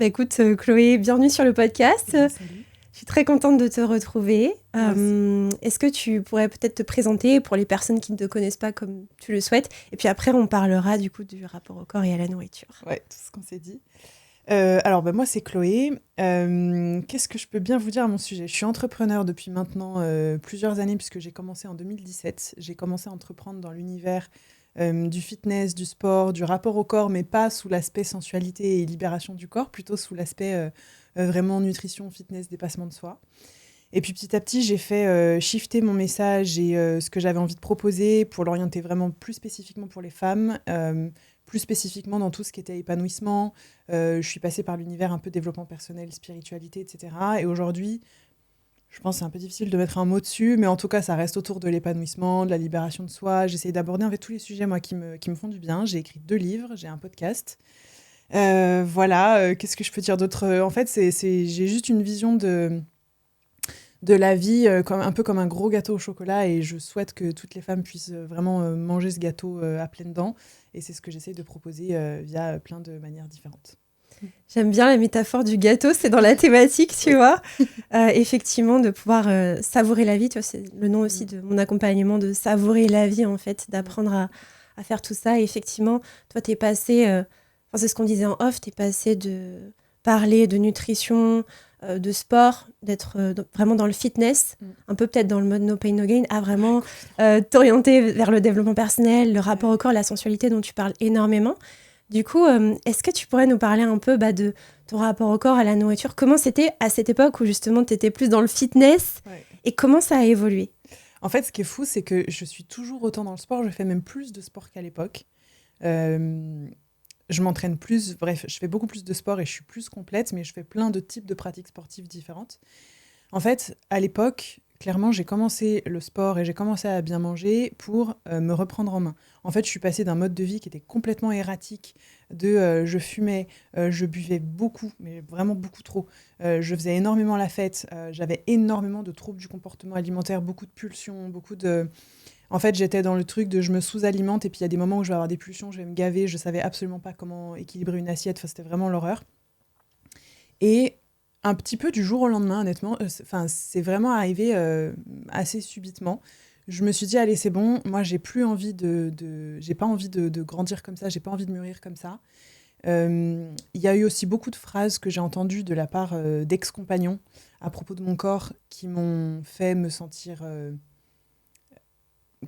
Écoute, Chloé, bienvenue sur le podcast. Salut. Je suis très contente de te retrouver. Moi aussi. Est-ce que tu pourrais peut-être te présenter pour les personnes qui ne te connaissent pas comme tu le souhaites? Et puis après, on parlera du coup du rapport au corps et à la nourriture. Ouais, tout ce qu'on s'est dit. Moi, c'est Chloé. Qu'est-ce que je peux bien vous dire à mon sujet? Je suis entrepreneur depuis maintenant plusieurs années, puisque j'ai commencé en 2017. J'ai commencé à entreprendre dans l'univers du fitness, du sport, du rapport au corps, mais pas sous l'aspect sensualité et libération du corps, plutôt sous l'aspect vraiment nutrition, fitness, dépassement de soi. Et puis petit à petit, j'ai fait shifter mon message et ce que j'avais envie de proposer pour l'orienter vraiment plus spécifiquement pour les femmes, plus spécifiquement dans tout ce qui était épanouissement. Je suis passée par l'univers un peu développement personnel, spiritualité, etc. Et aujourd'hui, je pense que c'est un peu difficile de mettre un mot dessus, mais en tout cas, ça reste autour de l'épanouissement, de la libération de soi. J'essaye d'aborder en fait tous les sujets moi, qui me font du bien. J'ai écrit 2 livres, j'ai un podcast. Qu'est-ce que je peux dire d'autre? En fait, j'ai juste une vision de la vie un peu comme un gros gâteau au chocolat et je souhaite que toutes les femmes puissent vraiment manger ce gâteau à pleines dents et c'est ce que j'essaye de proposer via plein de manières différentes. J'aime bien la métaphore du gâteau, c'est dans la thématique, tu Oui. vois. Effectivement, de pouvoir savourer la vie, tu vois, c'est le nom aussi de mon accompagnement, de savourer la vie, en fait, d'apprendre à faire tout ça. Et effectivement, toi, t'es passé, c'est ce qu'on disait en off, t'es passé de parler de nutrition, de sport, d'être vraiment dans le fitness, un peu peut-être dans le mode no pain, no gain, à vraiment t'orienter vers le développement personnel, le rapport au corps, la sensualité dont tu parles énormément. Du coup, est-ce que tu pourrais nous parler un peu de ton rapport au corps, à la nourriture? Comment c'était à cette époque où justement tu étais plus dans le fitness Ouais. et comment ça a évolué? En fait, ce qui est fou, c'est que je suis toujours autant dans le sport. Je fais même plus de sport qu'à l'époque. Je m'entraîne plus. Bref, je fais beaucoup plus de sport et je suis plus complète, mais je fais plein de types de pratiques sportives différentes. En fait, à l'époque, clairement, j'ai commencé le sport et j'ai commencé à bien manger pour me reprendre en main. En fait, je suis passée d'un mode de vie qui était complètement erratique, je fumais, je buvais beaucoup, mais vraiment beaucoup trop. Je faisais énormément la fête, j'avais énormément de troubles du comportement alimentaire, beaucoup de pulsions, beaucoup de... En fait, j'étais dans le truc de je me sous-alimente et puis il y a des moments où je vais avoir des pulsions, je vais me gaver, je savais absolument pas comment équilibrer une assiette, enfin, c'était vraiment l'horreur. Et un petit peu du jour au lendemain, honnêtement, c'est vraiment arrivé assez subitement. Je me suis dit, allez, c'est bon, moi, j'ai plus envie j'ai pas envie de grandir comme ça, j'ai pas envie de mûrir comme ça. Il y a eu aussi beaucoup de phrases que j'ai entendues de la part d'ex-compagnons à propos de mon corps qui m'ont fait me sentir,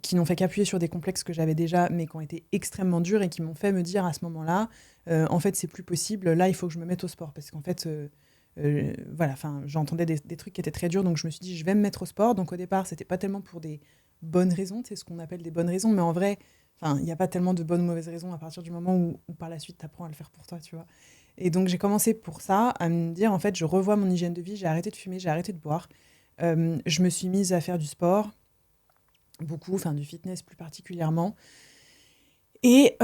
qui n'ont fait qu'appuyer sur des complexes que j'avais déjà, mais qui ont été extrêmement durs et qui m'ont fait me dire à ce moment-là, en fait, c'est plus possible, là, il faut que je me mette au sport. Parce qu'en fait, j'entendais des trucs qui étaient très durs, donc je me suis dit, je vais me mettre au sport. Donc au départ, c'était pas tellement pour des bonnes raisons, c'est ce qu'on appelle des bonnes raisons, mais en vrai, il n'y a pas tellement de bonnes ou mauvaises raisons à partir du moment où par la suite, tu apprends à le faire pour toi, tu vois. Et donc j'ai commencé pour ça, à me dire, en fait, je revois mon hygiène de vie, j'ai arrêté de fumer, j'ai arrêté de boire. Je me suis mise à faire du sport, beaucoup, enfin du fitness plus particulièrement. Et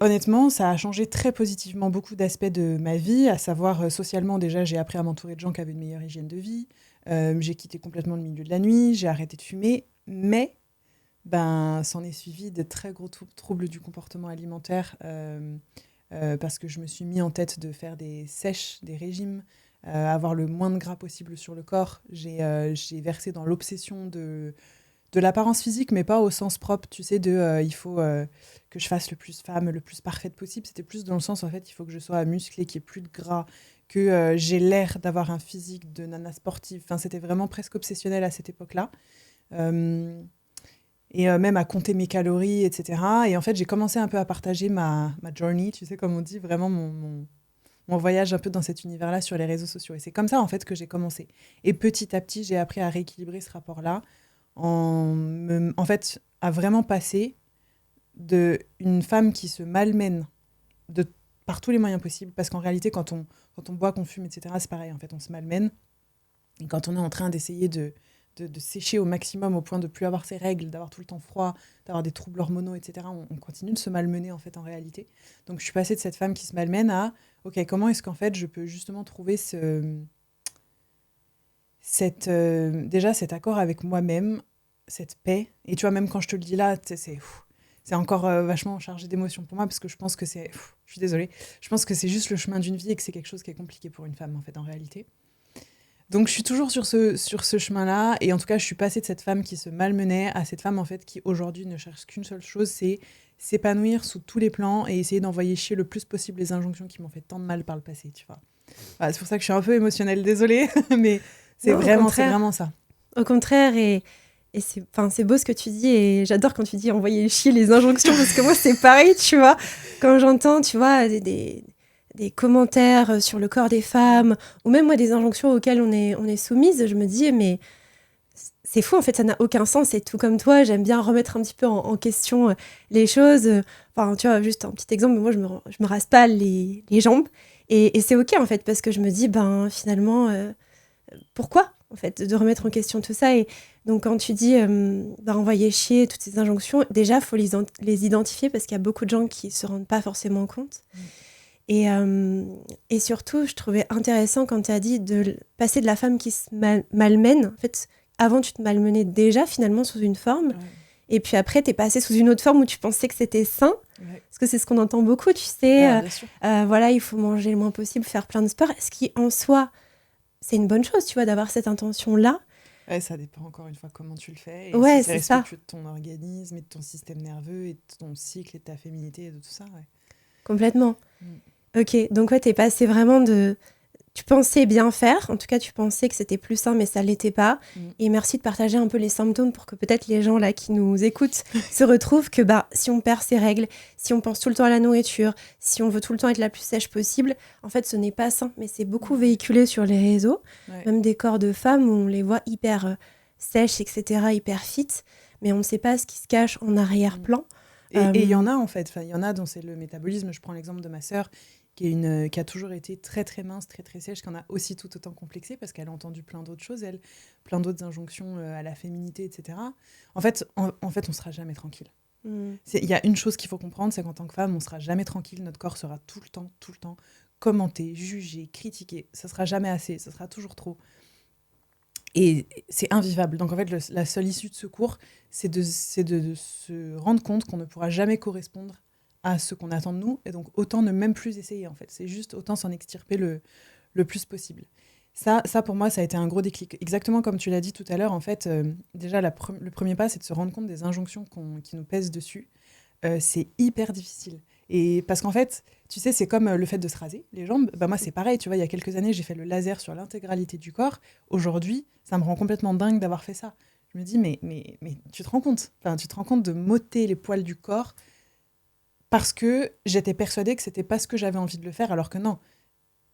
honnêtement, ça a changé très positivement beaucoup d'aspects de ma vie, à savoir socialement déjà, j'ai appris à m'entourer de gens qui avaient une meilleure hygiène de vie, j'ai quitté complètement le milieu de la nuit, j'ai arrêté de fumer, mais s'en est suivi de très gros troubles du comportement alimentaire parce que je me suis mis en tête de faire des sèches, des régimes, avoir le moins de gras possible sur le corps. J'ai versé dans l'obsession de l'apparence physique, mais pas au sens propre, tu sais, il faut que je fasse le plus femme, le plus parfaite possible. C'était plus dans le sens, en fait, il faut que je sois musclée, qu'il n'y ait plus de gras, que j'ai l'air d'avoir un physique de nana sportive. Enfin, c'était vraiment presque obsessionnel à cette époque-là. Même à compter mes calories, etc. Et en fait, j'ai commencé un peu à partager ma journey, tu sais, comme on dit, vraiment mon voyage un peu dans cet univers-là sur les réseaux sociaux. Et c'est comme ça, en fait, que j'ai commencé. Et petit à petit, j'ai appris à rééquilibrer ce rapport-là en fait, à vraiment passer de une femme qui se malmène par tous les moyens possibles, parce qu'en réalité, quand on boit, qu'on fume, etc., c'est pareil, en fait, on se malmène. Et quand on est en train d'essayer de sécher au maximum au point de ne plus avoir ses règles, d'avoir tout le temps froid, d'avoir des troubles hormonaux, etc., on continue de se malmener, en fait, en réalité. Donc, je suis passée de cette femme qui se malmène à, OK, comment est-ce qu'en fait, je peux justement trouver déjà cet accord avec moi-même, cette paix. Et tu vois, même quand je te le dis là, c'est encore vachement chargé d'émotions pour moi parce que je pense que je suis désolée, je pense que c'est juste le chemin d'une vie et que c'est quelque chose qui est compliqué pour une femme en fait en réalité. Donc je suis toujours sur ce chemin-là et en tout cas je suis passée de cette femme qui se malmenait à cette femme en fait qui aujourd'hui ne cherche qu'une seule chose, c'est s'épanouir sous tous les plans et essayer d'envoyer chier le plus possible les injonctions qui m'ont fait tant de mal par le passé, tu vois. Voilà, c'est pour ça que je suis un peu émotionnelle, désolée, mais c'est vraiment ça. Au contraire, et c'est beau ce que tu dis, et j'adore quand tu dis envoyer chier les injonctions, parce que moi, c'est pareil, tu vois. Quand j'entends, tu vois, des commentaires sur le corps des femmes, ou même, moi, des injonctions auxquelles on est soumise, je me dis, mais c'est fou, en fait, ça n'a aucun sens. Et tout comme toi, j'aime bien remettre un petit peu en question les choses. Enfin, tu vois, juste un petit exemple, moi, je me rase pas les jambes. Et c'est OK, en fait, parce que je me dis, ben, finalement, pourquoi, en fait, de remettre en question tout ça. Et donc, quand tu dis, ben, envoyer chier toutes ces injonctions, déjà, il faut les identifier parce qu'il y a beaucoup de gens qui ne se rendent pas forcément compte. Et surtout, je trouvais intéressant quand tu as dit de passer de la femme qui se malmène. En fait, avant, tu te malmenais déjà, finalement, sous une forme. Ouais. Et puis après, tu es passé sous une autre forme où tu pensais que c'était sain. Ouais. Parce que c'est ce qu'on entend beaucoup, tu sais. Voilà, il faut manger le moins possible, faire plein de sport. Ce qui, en soi, c'est une bonne chose, tu vois, d'avoir cette intention-là. Ouais, ça dépend encore une fois comment tu le fais. Et ouais, si c'est respectueux de ton organisme et de ton système nerveux et de ton cycle et de ta féminité et de tout ça. Ouais. Complètement. Ok, donc ouais, t'es passé vraiment de... Tu pensais bien faire, en tout cas tu pensais que c'était plus sain, mais ça l'était pas. Et merci de partager un peu les symptômes pour que peut-être les gens là qui nous écoutent se retrouvent que si on perd ses règles, si on pense tout le temps à la nourriture, si on veut tout le temps être la plus sèche possible, en fait ce n'est pas sain. Mais c'est beaucoup véhiculé sur les réseaux, même des corps de femmes où on les voit hyper sèches, etc., hyper fit, mais on ne sait pas ce qui se cache en arrière-plan. Et il y en a en fait, il y en a dont c'est le métabolisme. Je prends l'exemple de ma sœur qui a toujours été très très mince, très très sèche, qui en a aussi tout autant complexé parce qu'elle a entendu plein d'autres choses, plein d'autres injonctions à la féminité, etc. En fait, on sera jamais tranquille. Il y a une chose qu'il faut comprendre, c'est qu'en tant que femme, on sera jamais tranquille. Notre corps sera tout le temps commenté, jugé, critiqué. Ça sera jamais assez, ça sera toujours trop. Et c'est invivable. Donc en fait, la seule issue de secours, c'est de se rendre compte qu'on ne pourra jamais correspondre à ce qu'on attend de nous, et donc autant ne même plus essayer, en fait. C'est juste autant s'en extirper le plus possible. Ça, pour moi, ça a été un gros déclic. Exactement comme tu l'as dit tout à l'heure, en fait, déjà, le premier pas, c'est de se rendre compte des injonctions qui nous pèsent dessus. C'est hyper difficile. Et parce qu'en fait, tu sais, c'est comme le fait de se raser les jambes. Bah, moi, c'est pareil, tu vois, il y a quelques années, j'ai fait le laser sur l'intégralité du corps. Aujourd'hui, ça me rend complètement dingue d'avoir fait ça. Je me dis, mais tu te rends compte ? Enfin, tu te rends compte de m'ôter les poils du corps parce que j'étais persuadée que c'était pas ce que j'avais envie de le faire, alors que non.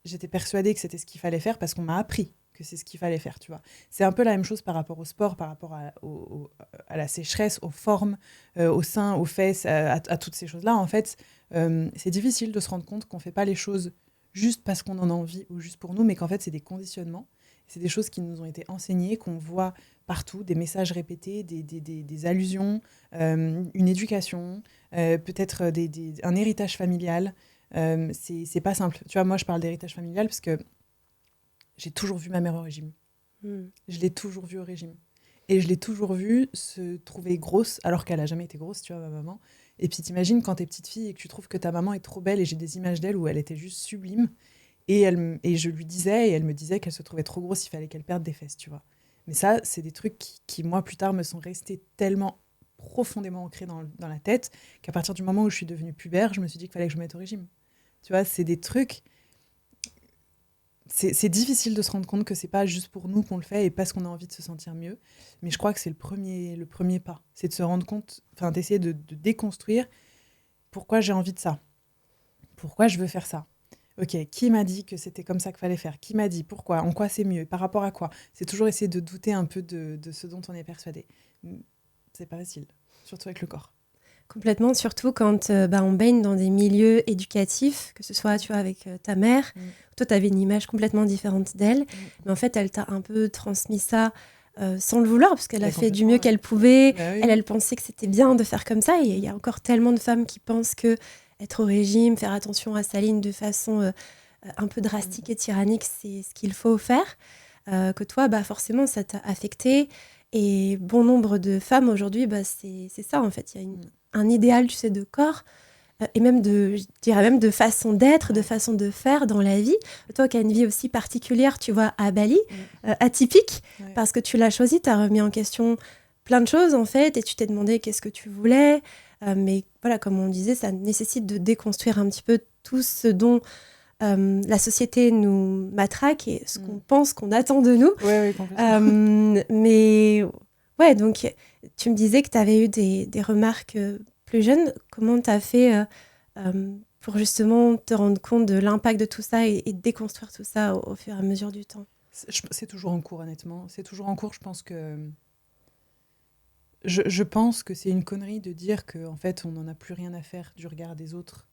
J'étais persuadée que c'était ce qu'il fallait faire parce qu'on m'a appris que c'est ce qu'il fallait faire, tu vois. C'est un peu la même chose par rapport au sport, par rapport à la sécheresse, aux formes, aux seins, aux fesses, à toutes ces choses-là. En fait, c'est difficile de se rendre compte qu'on fait pas les choses juste parce qu'on en a envie ou juste pour nous, mais qu'en fait, c'est des conditionnements. C'est des choses qui nous ont été enseignées, qu'on voit partout, des messages répétés, des allusions, une éducation, peut-être un héritage familial. C'est pas simple. Tu vois, moi, je parle d'héritage familial parce que j'ai toujours vu ma mère au régime. Je l'ai toujours vue au régime. Et je l'ai toujours vue se trouver grosse, alors qu'elle n'a jamais été grosse, tu vois, ma maman. Et puis t'imagines quand t'es petite fille et que tu trouves que ta maman est trop belle, et j'ai des images d'elle où elle était juste sublime. Et je lui disais, et elle me disait qu'elle se trouvait trop grosse, il fallait qu'elle perde des fesses, tu vois. Mais ça, c'est des trucs qui, moi, plus tard, me sont restés tellement profondément ancrés dans la tête qu'à partir du moment où je suis devenue pubère, je me suis dit qu'il fallait que je me mette au régime. Tu vois, c'est des trucs... C'est difficile de se rendre compte que c'est pas juste pour nous qu'on le fait et parce qu'on a envie de se sentir mieux. Mais je crois que c'est le premier pas. C'est de se rendre compte, enfin d'essayer de déconstruire pourquoi j'ai envie de ça. Pourquoi je veux faire ça. Ok, qui m'a dit que c'était comme ça qu'il fallait faire ? Qui m'a dit ? Pourquoi ? En quoi c'est mieux ? Par rapport à quoi ? C'est toujours essayer de douter un peu de ce dont on est persuadé. C'est pas facile, surtout avec le corps. Complètement, surtout quand on baigne dans des milieux éducatifs, que ce soit tu vois, avec ta mère. Toi, tu avais une image complètement différente d'elle, mais en fait, elle t'a un peu transmis ça sans le vouloir, parce qu'elle a fait du mieux qu'elle pouvait. Bah, oui. Elle pensait que c'était bien de faire comme ça, et il y a encore tellement de femmes qui pensent que être au régime, faire attention à sa ligne de façon un peu drastique et tyrannique, c'est ce qu'il faut faire. Que toi, forcément, ça t'a affecté. Et bon nombre de femmes aujourd'hui, c'est ça en fait. Il y a un idéal, tu sais, de corps, et même je dirais même de façon d'être, de façon de faire dans la vie. Toi qui as une vie aussi particulière, tu vois, à Bali, atypique, parce que tu l'as choisi, tu as remis en question plein de choses, en fait, et tu t'es demandé qu'est-ce que tu voulais. Mais voilà, comme on disait, ça nécessite de déconstruire un petit peu tout ce dont la société nous matraque et ce qu'on pense qu'on attend de nous. Oui, complètement. Mais ouais, donc tu me disais que tu avais eu des remarques plus jeunes. Comment tu as fait pour justement te rendre compte de l'impact de tout ça et déconstruire tout ça au fur et à mesure du temps? C'est toujours en cours, honnêtement. C'est toujours en cours. Je pense que c'est une connerie de dire qu'en fait, on n'en a plus rien à faire du regard des autres.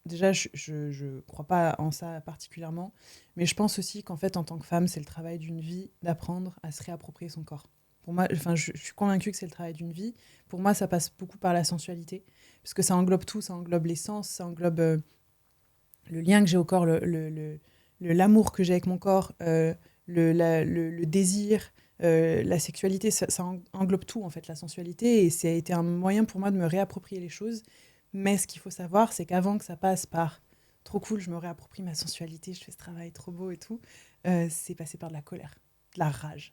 Déjà, je crois pas en ça particulièrement, mais je pense aussi qu'en fait, en tant que femme, c'est le travail d'une vie d'apprendre à se réapproprier son corps. Pour moi, je suis convaincue que c'est le travail d'une vie. Pour moi, ça passe beaucoup par la sensualité, parce que ça englobe tout, ça englobe les sens, ça englobe le lien que j'ai au corps, l'amour que j'ai avec mon corps, le désir, la sexualité, ça englobe tout, en fait, la sensualité, et ça a été un moyen pour moi de me réapproprier les choses. Mais ce qu'il faut savoir, c'est qu'avant que ça passe par « trop cool, je me réapproprie ma sensualité, je fais ce travail trop beau et tout », c'est passé par de la colère, de la rage.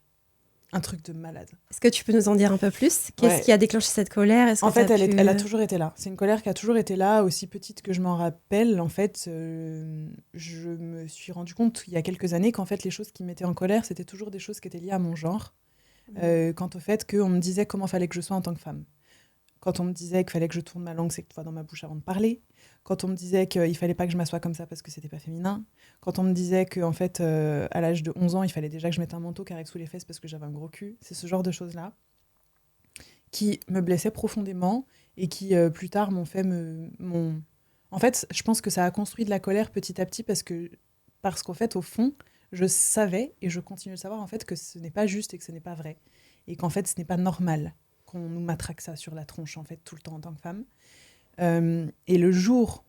Un truc de malade. Est-ce que tu peux nous en dire un peu plus ? Qu'est-ce qui a déclenché cette colère ? En fait, elle a toujours été là. C'est une colère qui a toujours été là, aussi petite que je m'en rappelle. En fait, je me suis rendu compte il y a quelques années qu'en fait, les choses qui m'étaient en colère, c'était toujours des choses qui étaient liées à mon genre. Quant au fait qu'on me disait comment fallait que je sois en tant que femme. Quand on me disait qu'il fallait que je tourne ma langue cette fois dans ma bouche avant de parler. Quand on me disait qu'il fallait pas que je m'assoie comme ça parce que c'était pas féminin. Quand on me disait qu'en fait, à l'âge de 11 ans, il fallait déjà que je mette un manteau carré sous les fesses parce que j'avais un gros cul. C'est ce genre de choses-là qui me blessaient profondément et qui, plus tard, m'ont fait En fait, je pense que ça a construit de la colère petit à petit parce qu'en fait, au fond, je savais et je continue de savoir en fait que ce n'est pas juste et que ce n'est pas vrai. Et qu'en fait, ce n'est pas normal qu'on nous matraque ça sur la tronche, en fait, tout le temps en tant que femme. Et le jour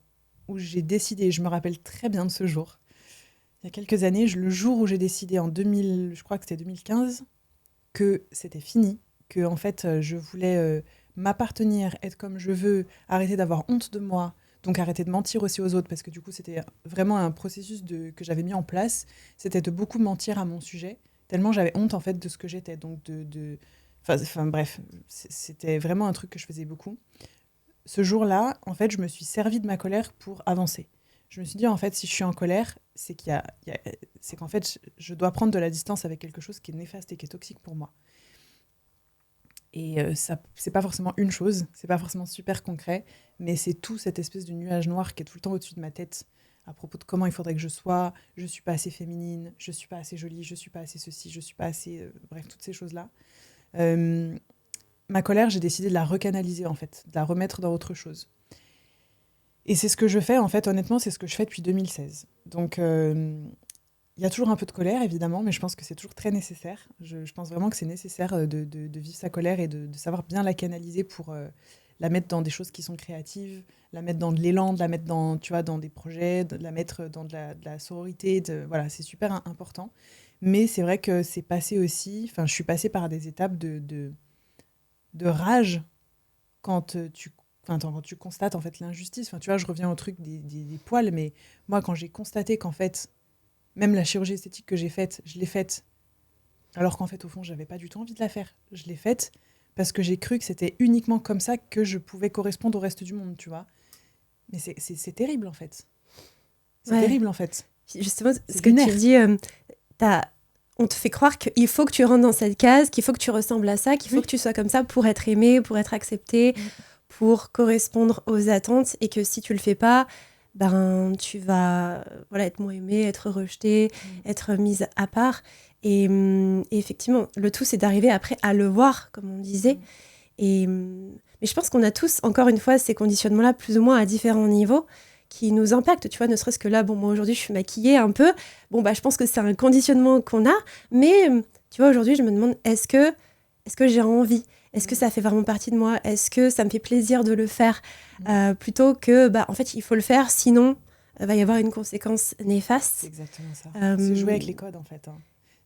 où j'ai décidé, je me rappelle très bien de ce jour, il y a quelques années, le jour où j'ai décidé en 2000, je crois que c'était 2015, que c'était fini, que en fait, je voulais m'appartenir, être comme je veux, arrêter d'avoir honte de moi, donc arrêter de mentir aussi aux autres, parce que du coup, c'était vraiment un processus que j'avais mis en place, c'était de beaucoup mentir à mon sujet, tellement j'avais honte, en fait, de ce que j'étais, donc Enfin bref, c'était vraiment un truc que je faisais beaucoup. Ce jour-là, en fait, je me suis servi de ma colère pour avancer. Je me suis dit, en fait, si je suis en colère, c'est qu'en fait, je dois prendre de la distance avec quelque chose qui est néfaste et qui est toxique pour moi. Et ça, c'est pas forcément une chose, c'est pas forcément super concret, mais c'est tout cette espèce de nuage noir qui est tout le temps au-dessus de ma tête à propos de comment il faudrait que je sois, je suis pas assez féminine, je suis pas assez jolie, je suis pas assez ceci, je suis pas assez... bref, toutes ces choses-là. Ma colère, j'ai décidé de la recanaliser, en fait, de la remettre dans autre chose. Et c'est ce que je fais, en fait, honnêtement, c'est ce que je fais depuis 2016. Donc, il y a toujours un peu de colère, évidemment, mais je pense que c'est toujours très nécessaire. Je pense vraiment que c'est nécessaire de vivre sa colère et de savoir bien la canaliser pour la mettre dans des choses qui sont créatives, la mettre dans de l'élan, de la mettre dans, tu vois, dans des projets, de la mettre dans de la sororité. Voilà, c'est super important. Mais c'est vrai que c'est passé aussi... Enfin, je suis passée par des étapes de rage quand tu constates en fait l'injustice. Enfin, tu vois, je reviens au truc des poils, mais moi, quand j'ai constaté qu'en fait, même la chirurgie esthétique que j'ai faite, je l'ai faite alors qu'en fait, au fond, j'avais pas du tout envie de la faire. Je l'ai faite parce que j'ai cru que c'était uniquement comme ça que je pouvais correspondre au reste du monde, tu vois. Mais c'est terrible, en fait. C'est terrible, en fait. Justement, ce que tu dis... on te fait croire qu'il faut que tu rentres dans cette case, qu'il faut que tu ressembles à ça, qu'il faut que tu sois comme ça pour être aimé, pour être accepté, pour correspondre aux attentes, et que si tu le fais pas, ben tu vas être moins aimé, être rejeté, être mise à part. Et effectivement, le tout, c'est d'arriver après à le voir, comme on disait. Mais je pense qu'on a tous, encore une fois, ces conditionnements-là, plus ou moins à différents niveaux, qui nous impactent, tu vois, ne serait-ce que là, moi aujourd'hui je suis maquillée un peu, je pense que c'est un conditionnement qu'on a, mais tu vois, aujourd'hui je me demande, est-ce que j'ai envie ? Est-ce que ça fait vraiment partie de moi ? Est-ce que ça me fait plaisir de le faire ? Plutôt que, en fait, il faut le faire, sinon, va y avoir une conséquence néfaste. C'est exactement ça. C'est jouer avec les codes, en fait.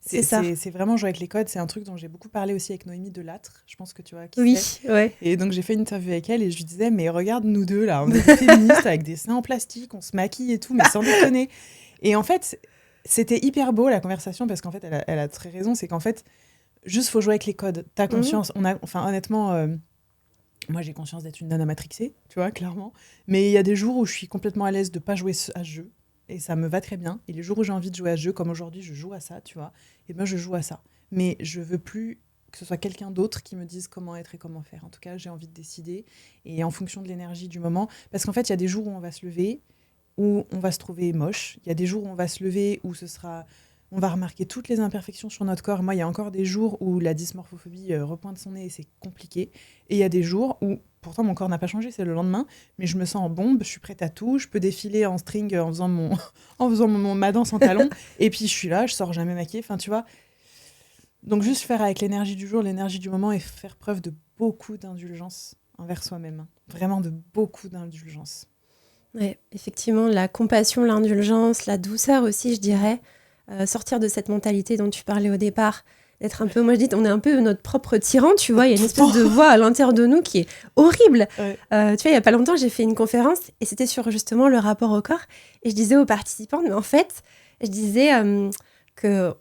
C'est ça. C'est vraiment jouer avec les codes. C'est un truc dont j'ai beaucoup parlé aussi avec Noémie Delattre. Je pense que tu vois qui Oui, c'est. ouais. Et donc, j'ai fait une interview avec elle et je lui disais, mais regarde, nous deux, là, on est des féministes avec des seins en plastique, on se maquille et tout, mais sans déconner. Et en fait, c'était hyper beau la conversation parce qu'en fait, elle a très raison. C'est qu'en fait, juste faut jouer avec les codes. T'as conscience. Enfin, honnêtement, moi, j'ai conscience d'être une nana matrixée, tu vois, clairement. Mais il y a des jours où je suis complètement à l'aise de pas jouer à ce jeu. Et ça me va très bien. Et les jours où j'ai envie de jouer à ce jeu, comme aujourd'hui, je joue à ça, tu vois. Et ben, je joue à ça. Mais je veux plus que ce soit quelqu'un d'autre qui me dise comment être et comment faire. En tout cas, j'ai envie de décider. Et en fonction de l'énergie du moment. Parce qu'en fait, il y a des jours où on va se lever, où on va se trouver moche. Il y a des jours où on va se lever, où on va remarquer toutes les imperfections sur notre corps. Moi, il y a encore des jours où la dysmorphophobie repointe son nez et c'est compliqué. Et il y a des jours où, pourtant, mon corps n'a pas changé, c'est le lendemain, mais je me sens en bombe, je suis prête à tout, je peux défiler en string en faisant ma danse en talons, et puis je suis là, je sors jamais maquillée, enfin, tu vois. Donc, juste faire avec l'énergie du jour, l'énergie du moment, et faire preuve de beaucoup d'indulgence envers soi-même. Vraiment de beaucoup d'indulgence. Ouais, effectivement, la compassion, l'indulgence, la douceur aussi, je dirais. Sortir de cette mentalité dont tu parlais au départ, d'être un peu, moi je dis, on est un peu notre propre tyran, tu vois, il y a une espèce de voix à l'intérieur de nous qui est horrible. Ouais. Tu vois, il y a pas longtemps, j'ai fait une conférence et c'était sur justement le rapport au corps et je disais aux participants, mais en fait, je disais je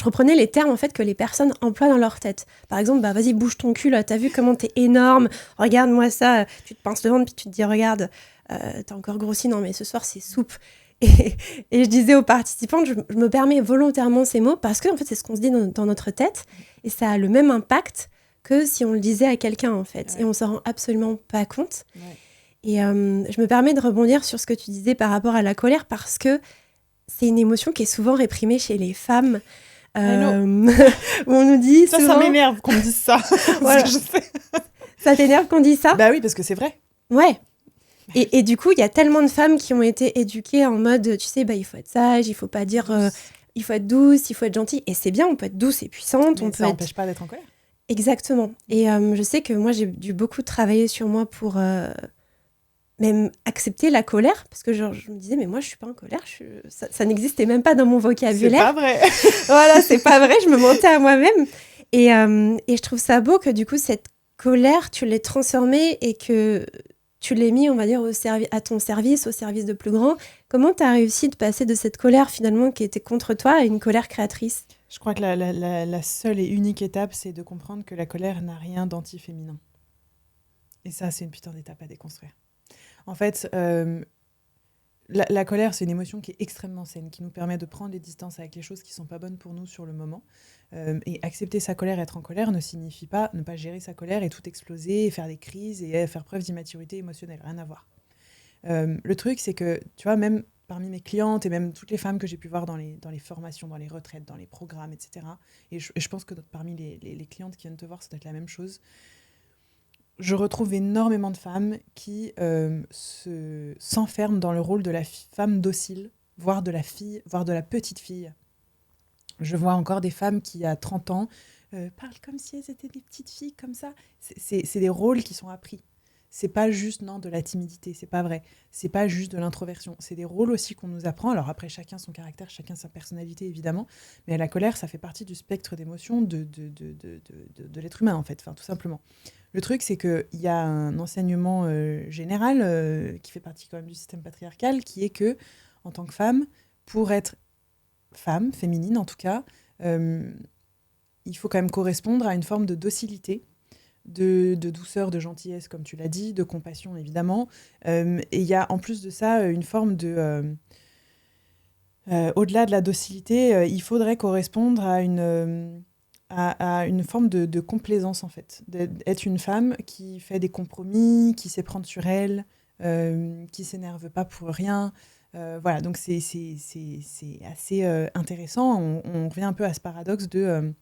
reprenais les termes en fait que les personnes emploient dans leur tête. Par exemple, bah vas-y, bouge ton cul, là, t'as vu comment t'es énorme, regarde-moi ça, tu te pinces le ventre puis tu te dis, regarde, t'as encore grossi, non mais ce soir c'est soupe. Et je disais aux participants, je me permets volontairement ces mots parce que en fait, c'est ce qu'on se dit dans notre tête et ça a le même impact que si on le disait à quelqu'un en fait. Ouais. Et on s'en rend absolument pas compte. Ouais. Et je me permets de rebondir sur ce que tu disais par rapport à la colère parce que c'est une émotion qui est souvent réprimée chez les femmes. Où on nous dit Ça souvent... m'énerve qu'on me dise ça. Voilà. Parce que je sais. Ça t'énerve qu'on dise ça ? Bah oui, parce que c'est vrai. Ouais. Et du coup, il y a tellement de femmes qui ont été éduquées en mode, tu sais, bah, il faut être sage, il faut pas dire, il faut être douce, il faut être gentille. Et c'est bien, on peut être douce et puissante. Mais on ça peut être... n'empêche pas d'être en colère. Exactement. Et je sais que moi, j'ai dû beaucoup travailler sur moi pour même accepter la colère. Parce que genre, je me disais, mais moi, je suis pas en colère. Ça n'existait même pas dans mon vocabulaire. C'est pas vrai. Voilà, c'est pas vrai. Je me mentais à moi-même. Et je trouve ça beau que du coup, cette colère, tu l'aies transformée et que tu l'as mis, on va dire, à ton service, au service de plus grand. Comment tu as réussi de passer de cette colère, finalement, qui était contre toi, à une colère créatrice ? Je crois que la seule et unique étape, c'est de comprendre que la colère n'a rien d'anti-féminin. Et ça, c'est une putain d'étape à déconstruire. En fait, la colère, c'est une émotion qui est extrêmement saine, qui nous permet de prendre des distances avec les choses qui sont pas bonnes pour nous sur le moment. Et accepter sa colère, être en colère, ne signifie pas ne pas gérer sa colère et tout exploser, et faire des crises et faire preuve d'immaturité émotionnelle. Rien à voir. Le truc, c'est que, tu vois, même parmi mes clientes et même toutes les femmes que j'ai pu voir dans les formations, dans les retraites, dans les programmes, etc., et je pense que parmi les clientes qui viennent te voir, ça doit être la même chose, je retrouve énormément de femmes qui s'enferment dans le rôle de la femme docile, voire de la fille, voire de la petite fille. Je vois encore des femmes qui, à 30 ans, parlent comme si elles étaient des petites filles, comme ça. C'est des rôles qui sont appris. C'est pas juste de la timidité, c'est pas vrai. C'est pas juste de l'introversion. C'est des rôles aussi qu'on nous apprend. Alors après, chacun son caractère, chacun sa personnalité, évidemment. Mais la colère, ça fait partie du spectre d'émotions de l'être humain, en fait, enfin, tout simplement. Le truc, c'est qu'il y a un enseignement général qui fait partie quand même du système patriarcal, qui est que, en tant que femme, pour être femme, féminine en tout cas, il faut quand même correspondre à une forme de docilité, de douceur, de gentillesse, comme tu l'as dit, de compassion, évidemment. Et il y a en plus de ça une forme de... au-delà de la docilité, il faudrait correspondre à une forme de complaisance, en fait. D'être une femme qui fait des compromis, qui sait prendre sur elle, qui s'énerve pas pour rien. Voilà, donc c'est assez intéressant. On revient un peu à ce paradoxe de...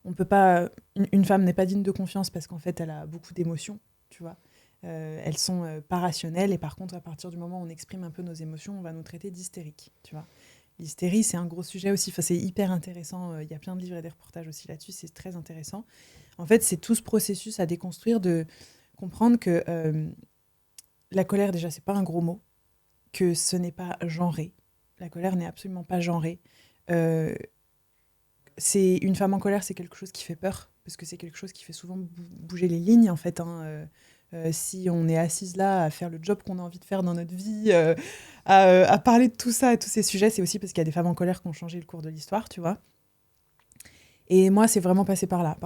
on peut pas... Une femme n'est pas digne de confiance parce qu'en fait, elle a beaucoup d'émotions, tu vois. Elles sont pas rationnelles et par contre, à partir du moment où on exprime un peu nos émotions, on va nous traiter d'hystériques, tu vois. L'hystérie, c'est un gros sujet aussi. Enfin, c'est hyper intéressant. Il y a plein de livres et des reportages aussi là-dessus. C'est très intéressant. En fait, c'est tout ce processus à déconstruire de comprendre que la colère, déjà, c'est pas un gros mot, que ce n'est pas genré. La colère n'est absolument pas genrée. euh, c'est une femme en colère, c'est quelque chose qui fait peur, parce que c'est quelque chose qui fait souvent bouger les lignes, en fait. Si on est assise là à faire le job qu'on a envie de faire dans notre vie, à parler de tout ça et tous ces sujets, c'est aussi parce qu'il y a des femmes en colère qui ont changé le cours de l'histoire, tu vois. Et moi, c'est vraiment passé par là,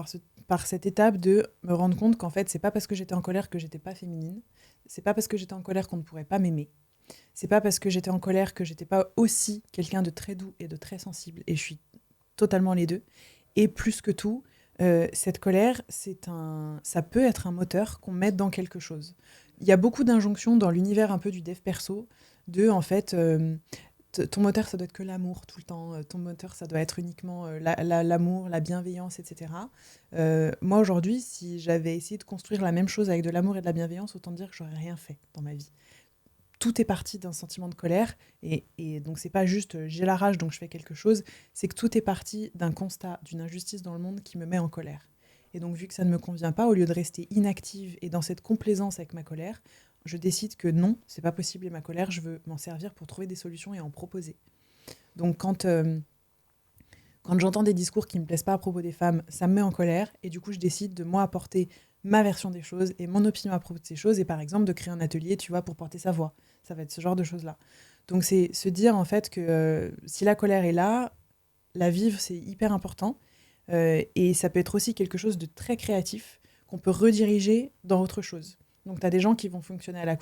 par cette étape de me rendre compte qu'en fait, c'est pas parce que j'étais en colère que j'étais pas féminine. C'est pas parce que j'étais en colère qu'on ne pourrait pas m'aimer. C'est pas parce que j'étais en colère que j'étais pas aussi quelqu'un de très doux et de très sensible. Et je suis totalement les deux. Et plus que tout, cette colère, ça peut être un moteur qu'on mette dans quelque chose. Il y a beaucoup d'injonctions dans l'univers un peu du dev perso, de en fait, ton moteur, ça doit être que l'amour tout le temps. Ton moteur, ça doit être uniquement l'amour, la bienveillance, etc. Moi, aujourd'hui, si j'avais essayé de construire la même chose avec de l'amour et de la bienveillance, autant dire que j'aurais rien fait dans ma vie. Tout est parti d'un sentiment de colère, et donc c'est pas juste j'ai la rage donc je fais quelque chose, c'est que tout est parti d'un constat d'une injustice dans le monde qui me met en colère. Et donc vu que ça ne me convient pas, au lieu de rester inactive et dans cette complaisance avec ma colère, je décide que non, c'est pas possible et ma colère, je veux m'en servir pour trouver des solutions et en proposer. Donc quand j'entends des discours qui me plaisent pas à propos des femmes, ça me met en colère, et du coup je décide de moi apporter ma version des choses et mon opinion à propos de ces choses, et par exemple de créer un atelier, tu vois, pour porter sa voix. Ça va être ce genre de choses-là. Donc c'est se dire en fait que si la colère est là, la vivre c'est hyper important, et ça peut être aussi quelque chose de très créatif qu'on peut rediriger dans autre chose. Donc tu as des gens qui vont fonctionner à la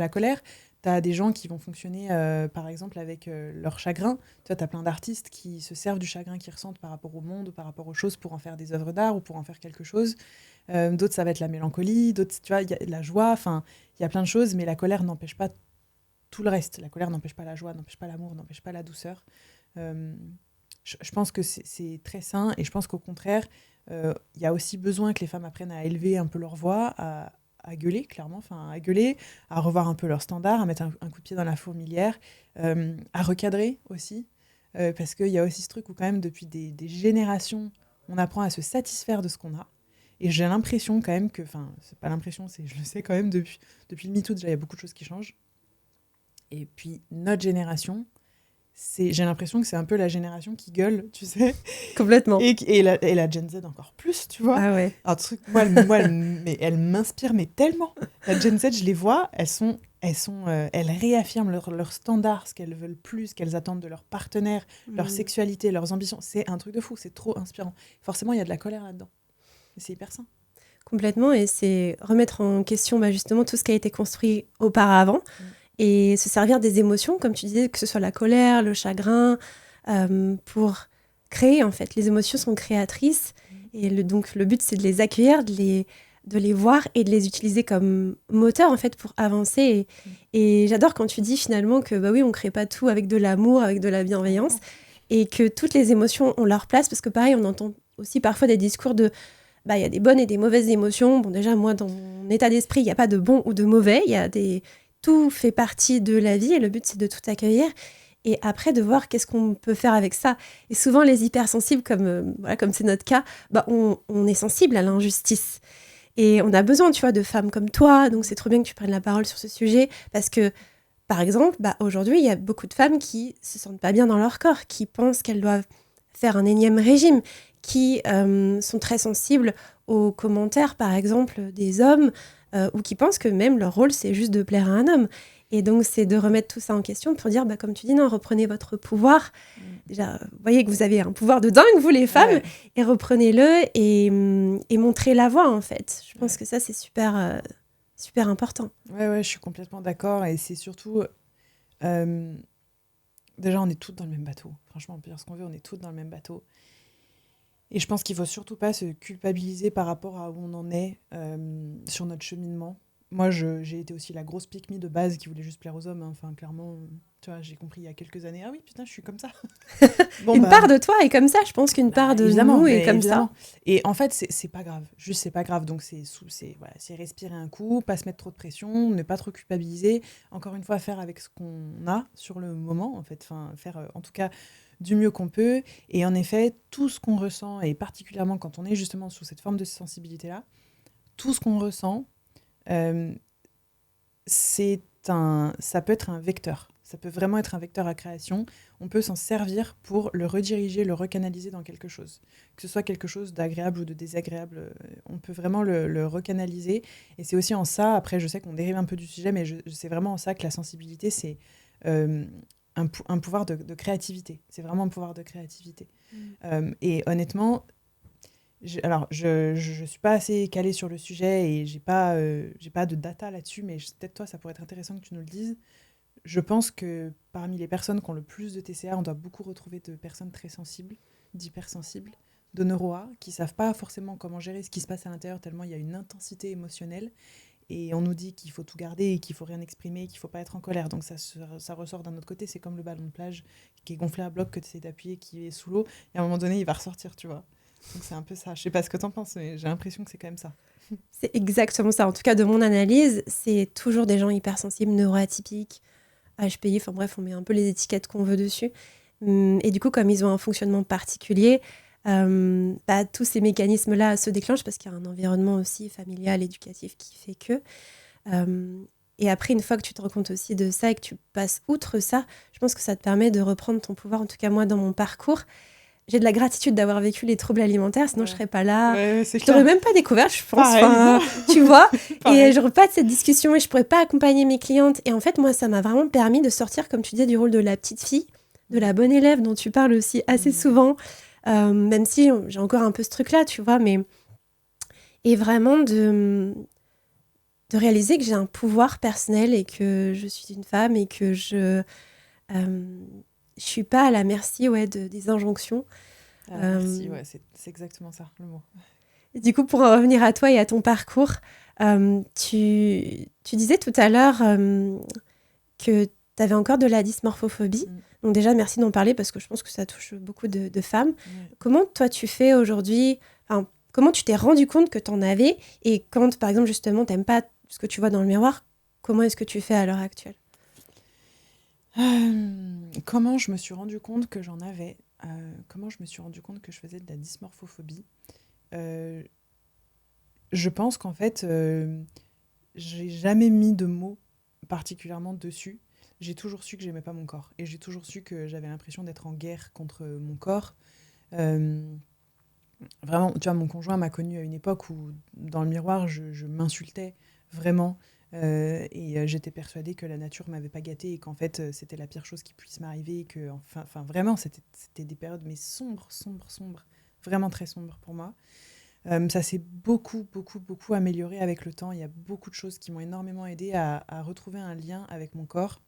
colère, tu as des gens qui vont fonctionner par exemple avec leur chagrin. Tu as plein d'artistes qui se servent du chagrin qu'ils ressentent par rapport au monde ou par rapport aux choses pour en faire des œuvres d'art ou pour en faire quelque chose. D'autres, ça va être la mélancolie, d'autres, tu vois, il y a la joie, enfin, il y a plein de choses, mais la colère n'empêche pas tout le reste. La colère n'empêche pas la joie, n'empêche pas l'amour, n'empêche pas la douceur. Euh, je pense que c'est très sain, et je pense qu'au contraire, il y a aussi besoin que les femmes apprennent à élever un peu leur voix, à gueuler, clairement, enfin, à gueuler, à revoir un peu leurs standards, à mettre un coup de pied dans la fourmilière, à recadrer aussi, parce qu'il y a aussi ce truc où quand même, depuis des générations, on apprend à se satisfaire de ce qu'on a. Et j'ai l'impression quand même que, enfin, c'est pas l'impression, je le sais quand même, depuis le MeToo, déjà, il y a beaucoup de choses qui changent. Et puis, notre génération, j'ai l'impression que c'est un peu la génération qui gueule, tu sais. Complètement. Et la Gen Z encore plus, tu vois. Ah ouais. Un truc, mais elle m'inspire mais tellement. La Gen Z, je les vois, elles réaffirment leurs standards, ce qu'elles veulent plus, ce qu'elles attendent de leurs partenaires, leur sexualité, leurs ambitions. C'est un truc de fou, c'est trop inspirant. Forcément, il y a de la colère là-dedans. Mais c'est hyper sain. Complètement, et c'est remettre en question justement tout ce qui a été construit auparavant, et se servir des émotions, comme tu disais, que ce soit la colère, le chagrin, pour créer, en fait. Les émotions sont créatrices, et donc le but, c'est de les accueillir, de les voir et de les utiliser comme moteur, en fait, pour avancer. Et j'adore quand tu dis finalement que, bah oui, on crée pas tout avec de l'amour, avec de la bienveillance, et que toutes les émotions ont leur place, parce que pareil, on entend aussi parfois des discours de bah, y a des bonnes et des mauvaises émotions. Bon, déjà, moi, dans mon état d'esprit, il n'y a pas de bon ou de mauvais. Tout fait partie de la vie, et le but, c'est de tout accueillir. Et après, de voir qu'est-ce qu'on peut faire avec ça. Et souvent, les hypersensibles, comme c'est notre cas, bah, on est sensible à l'injustice. Et on a besoin, tu vois, de femmes comme toi. Donc, c'est trop bien que tu prennes la parole sur ce sujet. Parce que, par exemple, bah, aujourd'hui, il y a beaucoup de femmes qui se sentent pas bien dans leur corps, qui pensent qu'elles doivent faire un énième régime, qui sont très sensibles aux commentaires, par exemple, des hommes, ou qui pensent que même leur rôle, c'est juste de plaire à un homme. Et donc, c'est de remettre tout ça en question pour dire, bah, comme tu dis, non, reprenez votre pouvoir. Déjà, vous voyez que vous avez un pouvoir de dingue, vous, les femmes, et reprenez-le, et montrez la voie, en fait. Je pense que ça, c'est super, super important. Ouais, je suis complètement d'accord, et c'est surtout... déjà, on est toutes dans le même bateau. Franchement, on peut dire ce qu'on veut, on est toutes dans le même bateau. Et je pense qu'il ne faut surtout pas se culpabiliser par rapport à où on en est sur notre cheminement. Moi, j'ai été aussi la grosse pick-me de base qui voulait juste plaire aux hommes. Hein. Enfin, clairement, tu vois, j'ai compris il y a quelques années. Ah oui, putain, je suis comme ça. Une part de toi est comme ça. Je pense qu'une part de nous est comme ça. Et en fait, c'est pas grave. Juste, c'est pas grave. Donc, c'est respirer un coup, pas se mettre trop de pression, ne pas trop culpabiliser. Encore une fois, faire avec ce qu'on a sur le moment, en fait. Enfin, faire, en tout cas, du mieux qu'on peut. Et en effet, tout ce qu'on ressent, et particulièrement quand on est justement sur cette forme de sensibilité-là, tout ce qu'on ressent, ça peut être un vecteur. Ça peut vraiment être un vecteur à création. On peut s'en servir pour le rediriger, le recanaliser dans quelque chose. Que ce soit quelque chose d'agréable ou de désagréable, on peut vraiment le recanaliser. Et c'est aussi en ça, après je sais qu'on dérive un peu du sujet, mais c'est vraiment en ça que la sensibilité, c'est un pouvoir de créativité. C'est vraiment un pouvoir de créativité. Et honnêtement, je suis pas assez calée sur le sujet et j'ai pas de data là-dessus, mais peut-être toi, ça pourrait être intéressant que tu nous le dises. Je pense que parmi les personnes qui ont le plus de TCA, on doit beaucoup retrouver de personnes très sensibles, d'hypersensibles, de neuro-A, qui savent pas forcément comment gérer ce qui se passe à l'intérieur tellement il y a une intensité émotionnelle. Et on nous dit qu'il faut tout garder, qu'il faut rien exprimer, qu'il faut pas être en colère. Donc ça ressort d'un autre côté. C'est comme le ballon de plage qui est gonflé à bloc, que tu essaies d'appuyer, qui est sous l'eau. Et à un moment donné, il va ressortir, tu vois. Donc c'est un peu ça. Je sais pas ce que t'en penses, mais j'ai l'impression que c'est quand même ça. C'est exactement ça. En tout cas, de mon analyse, c'est toujours des gens hypersensibles, neuroatypiques, HPI, enfin bref, on met un peu les étiquettes qu'on veut dessus. Et du coup, comme ils ont un fonctionnement particulier, tous ces mécanismes-là se déclenchent parce qu'il y a un environnement aussi familial, éducatif qui fait que. Et après, une fois que tu te rends compte aussi de ça et que tu passes outre ça, je pense que ça te permet de reprendre ton pouvoir. En tout cas, moi, dans mon parcours, j'ai de la gratitude d'avoir vécu les troubles alimentaires, sinon je serais pas là. Je t'aurais même pas découvert, je pense. Enfin, tu vois. Et j'aurais pas de cette discussion et je pourrais pas accompagner mes clientes. Et en fait, moi, ça m'a vraiment permis de sortir, comme tu disais, du rôle de la petite fille, de la bonne élève dont tu parles aussi assez souvent, même si j'ai encore un peu ce truc-là, tu vois. Mais et vraiment de réaliser que j'ai un pouvoir personnel et que je suis une femme et que je suis pas à la merci des injonctions. Merci, ouais, c'est exactement ça, le mot. Du coup, pour en revenir à toi et à ton parcours, tu disais tout à l'heure que tu avais encore de la dysmorphophobie. Donc déjà, merci d'en parler parce que je pense que ça touche beaucoup de femmes. Comment toi, tu fais aujourd'hui, comment tu t'es rendu compte que tu en avais et quand, par exemple, justement, tu n'aimes pas ce que tu vois dans le miroir, comment est-ce que tu fais à l'heure actuelle ? Comment je me suis rendu compte que j'en avais comment je me suis rendu compte que je faisais de la dysmorphophobie Je pense qu'en fait, j'ai jamais mis de mots particulièrement dessus. J'ai toujours su que j'aimais pas mon corps. Et j'ai toujours su que j'avais l'impression d'être en guerre contre mon corps. Vraiment, tu vois, mon conjoint m'a connue à une époque où, dans le miroir, je m'insultais vraiment. Et j'étais persuadée que la nature m'avait pas gâtée et qu'en fait, c'était la pire chose qui puisse m'arriver. Et que, enfin, vraiment, c'était des périodes mais sombres. Vraiment très sombres pour moi. Ça s'est beaucoup amélioré avec le temps. Il y a beaucoup de choses qui m'ont énormément aidée à retrouver un lien avec mon corps.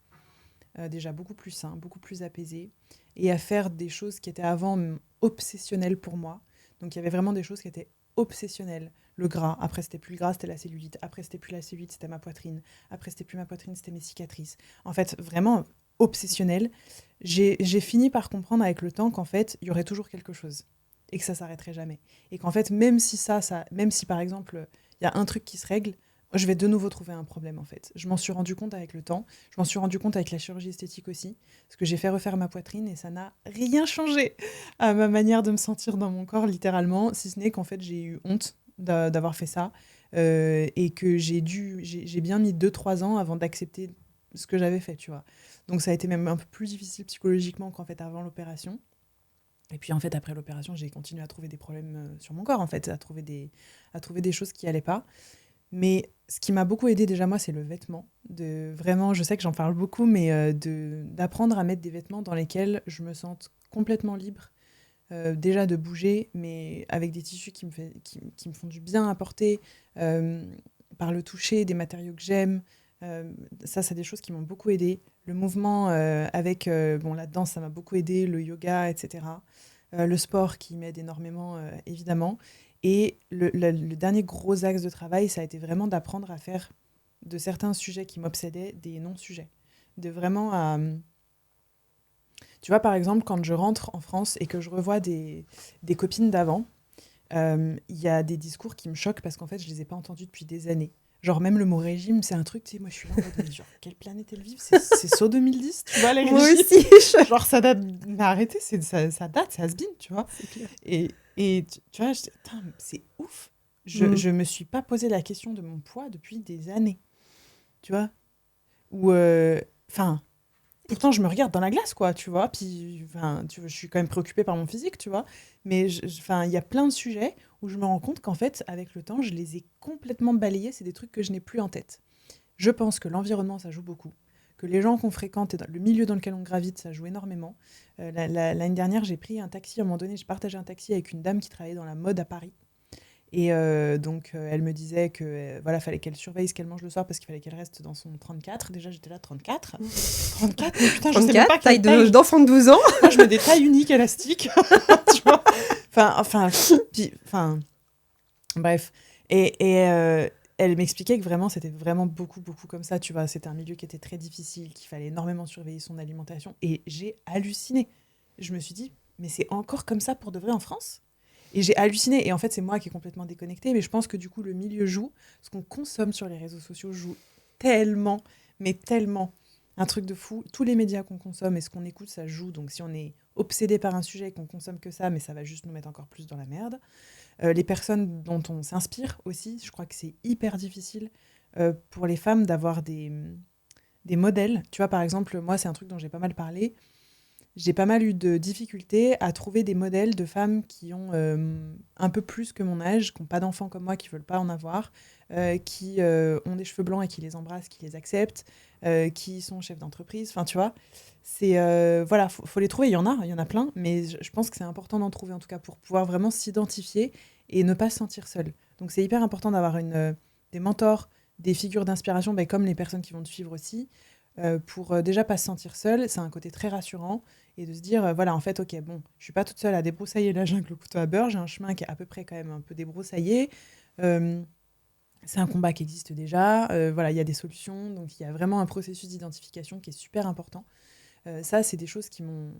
Déjà beaucoup plus sain, beaucoup plus apaisé. Et à faire des choses qui étaient avant obsessionnelles pour moi. Donc il y avait vraiment des choses qui étaient obsessionnelles. Le gras, après c'était plus le gras, c'était la cellulite. Après c'était plus la cellulite, c'était ma poitrine. Après c'était plus ma poitrine, c'était mes cicatrices. En fait, vraiment obsessionnel. J'ai fini par comprendre avec le temps qu'en fait, il y aurait toujours quelque chose. Et que ça s'arrêterait jamais. Et qu'en fait, même si par exemple, il y a un truc qui se règle, je vais de nouveau trouver un problème en fait. Je m'en suis rendu compte avec le temps. Je m'en suis rendu compte avec la chirurgie esthétique aussi. Parce que j'ai fait refaire ma poitrine et ça n'a rien changé à ma manière de me sentir dans mon corps littéralement. Si ce n'est qu'en fait j'ai eu honte d'avoir fait ça. Et que j'ai bien mis 2-3 ans avant d'accepter ce que j'avais fait, tu vois. Donc ça a été même un peu plus difficile psychologiquement qu'en fait avant l'opération. Et puis en fait après l'opération j'ai continué à trouver des problèmes sur mon corps en fait, à trouver des choses qui allaient pas. Mais ce qui m'a beaucoup aidée déjà moi, c'est le vêtement. Vraiment, je sais que j'en parle beaucoup, mais d'apprendre à mettre des vêtements dans lesquels je me sente complètement libre. Déjà de bouger, mais avec des tissus qui me font du bien à porter, par le toucher, des matériaux que j'aime. Ça, c'est des choses qui m'ont beaucoup aidée. Le mouvement avec la danse, ça m'a beaucoup aidée, le yoga, etc. Le sport qui m'aide énormément, évidemment. Et le dernier gros axe de travail, ça a été vraiment d'apprendre à faire de certains sujets qui m'obsédaient des non-sujets. De vraiment... Tu vois, par exemple, quand je rentre en France et que je revois des copines d'avant, il y a des discours qui me choquent parce qu'en fait, je les ai pas entendus depuis des années. Genre, même le mot régime, c'est un truc, tu sais, moi, je suis là en mode, genre, quelle planète elle vit c'est saut 2010, tu vois, les régimes. Moi aussi. Genre, ça date... Mais arrêtez, ça date, c'est has-been, tu vois. C'est clair. Et tu vois, c'est ouf. Je me suis pas posé la question de mon poids depuis des années, tu vois. Ou, Pourtant, je me regarde dans la glace, quoi, tu vois. Puis, je suis quand même préoccupée par mon physique, tu vois. Mais il y a plein de sujets où je me rends compte qu'en fait, avec le temps, je les ai complètement balayés. C'est des trucs que je n'ai plus en tête. Je pense que l'environnement, ça joue beaucoup. Que les gens qu'on fréquente et le milieu dans lequel on gravite, ça joue énormément. L'année dernière, j'ai pris un taxi. À un moment donné, j'ai partagé un taxi avec une dame qui travaillait dans la mode à Paris. Et donc, elle me disait que voilà, fallait qu'elle surveille ce qu'elle mange le soir parce qu'il fallait qu'elle reste dans son 34. Déjà, j'étais là, 34 34, mais putain, je sais même pas quelle taille. D'enfant de 12 ans. Moi, je mets des tailles uniques élastiques. Tu vois, bref. Et elle m'expliquait que vraiment, c'était vraiment beaucoup, beaucoup comme ça. Tu vois, c'était un milieu qui était très difficile, qu'il fallait énormément surveiller son alimentation. Et j'ai halluciné. Je me suis dit, mais c'est encore comme ça pour de vrai en France ? Et j'ai halluciné. Et en fait, c'est moi qui est complètement déconnectée. Mais je pense que du coup, le milieu joue. Ce qu'on consomme sur les réseaux sociaux joue tellement, mais tellement. Un truc de fou. Tous les médias qu'on consomme et ce qu'on écoute, ça joue. Donc, si on est obsédé par un sujet et qu'on consomme que ça, mais ça va juste nous mettre encore plus dans la merde. Les personnes dont on s'inspire aussi, je crois que c'est hyper difficile pour les femmes d'avoir des modèles. Tu vois, par exemple, moi, c'est un truc dont j'ai pas mal parlé. J'ai pas mal eu de difficultés à trouver des modèles de femmes qui ont un peu plus que mon âge, qui n'ont pas d'enfants comme moi, qui veulent pas en avoir, qui ont des cheveux blancs et qui les embrassent, qui les acceptent, qui sont chefs d'entreprise. Enfin, tu vois, c'est voilà, faut les trouver. Il y en a plein, mais je pense que c'est important d'en trouver en tout cas pour pouvoir vraiment s'identifier et ne pas se sentir seule. Donc c'est hyper important d'avoir des mentors, des figures d'inspiration, comme les personnes qui vont te suivre aussi. Pour déjà pas se sentir seule, c'est un côté très rassurant et de se dire voilà, en fait, ok, bon, je suis pas toute seule à débroussailler la jungle au couteau à beurre, j'ai un chemin qui est à peu près quand même un peu débroussaillé, c'est un combat qui existe déjà, voilà, il y a des solutions, donc il y a vraiment un processus d'identification qui est super important. Ça, c'est des choses qui m'ont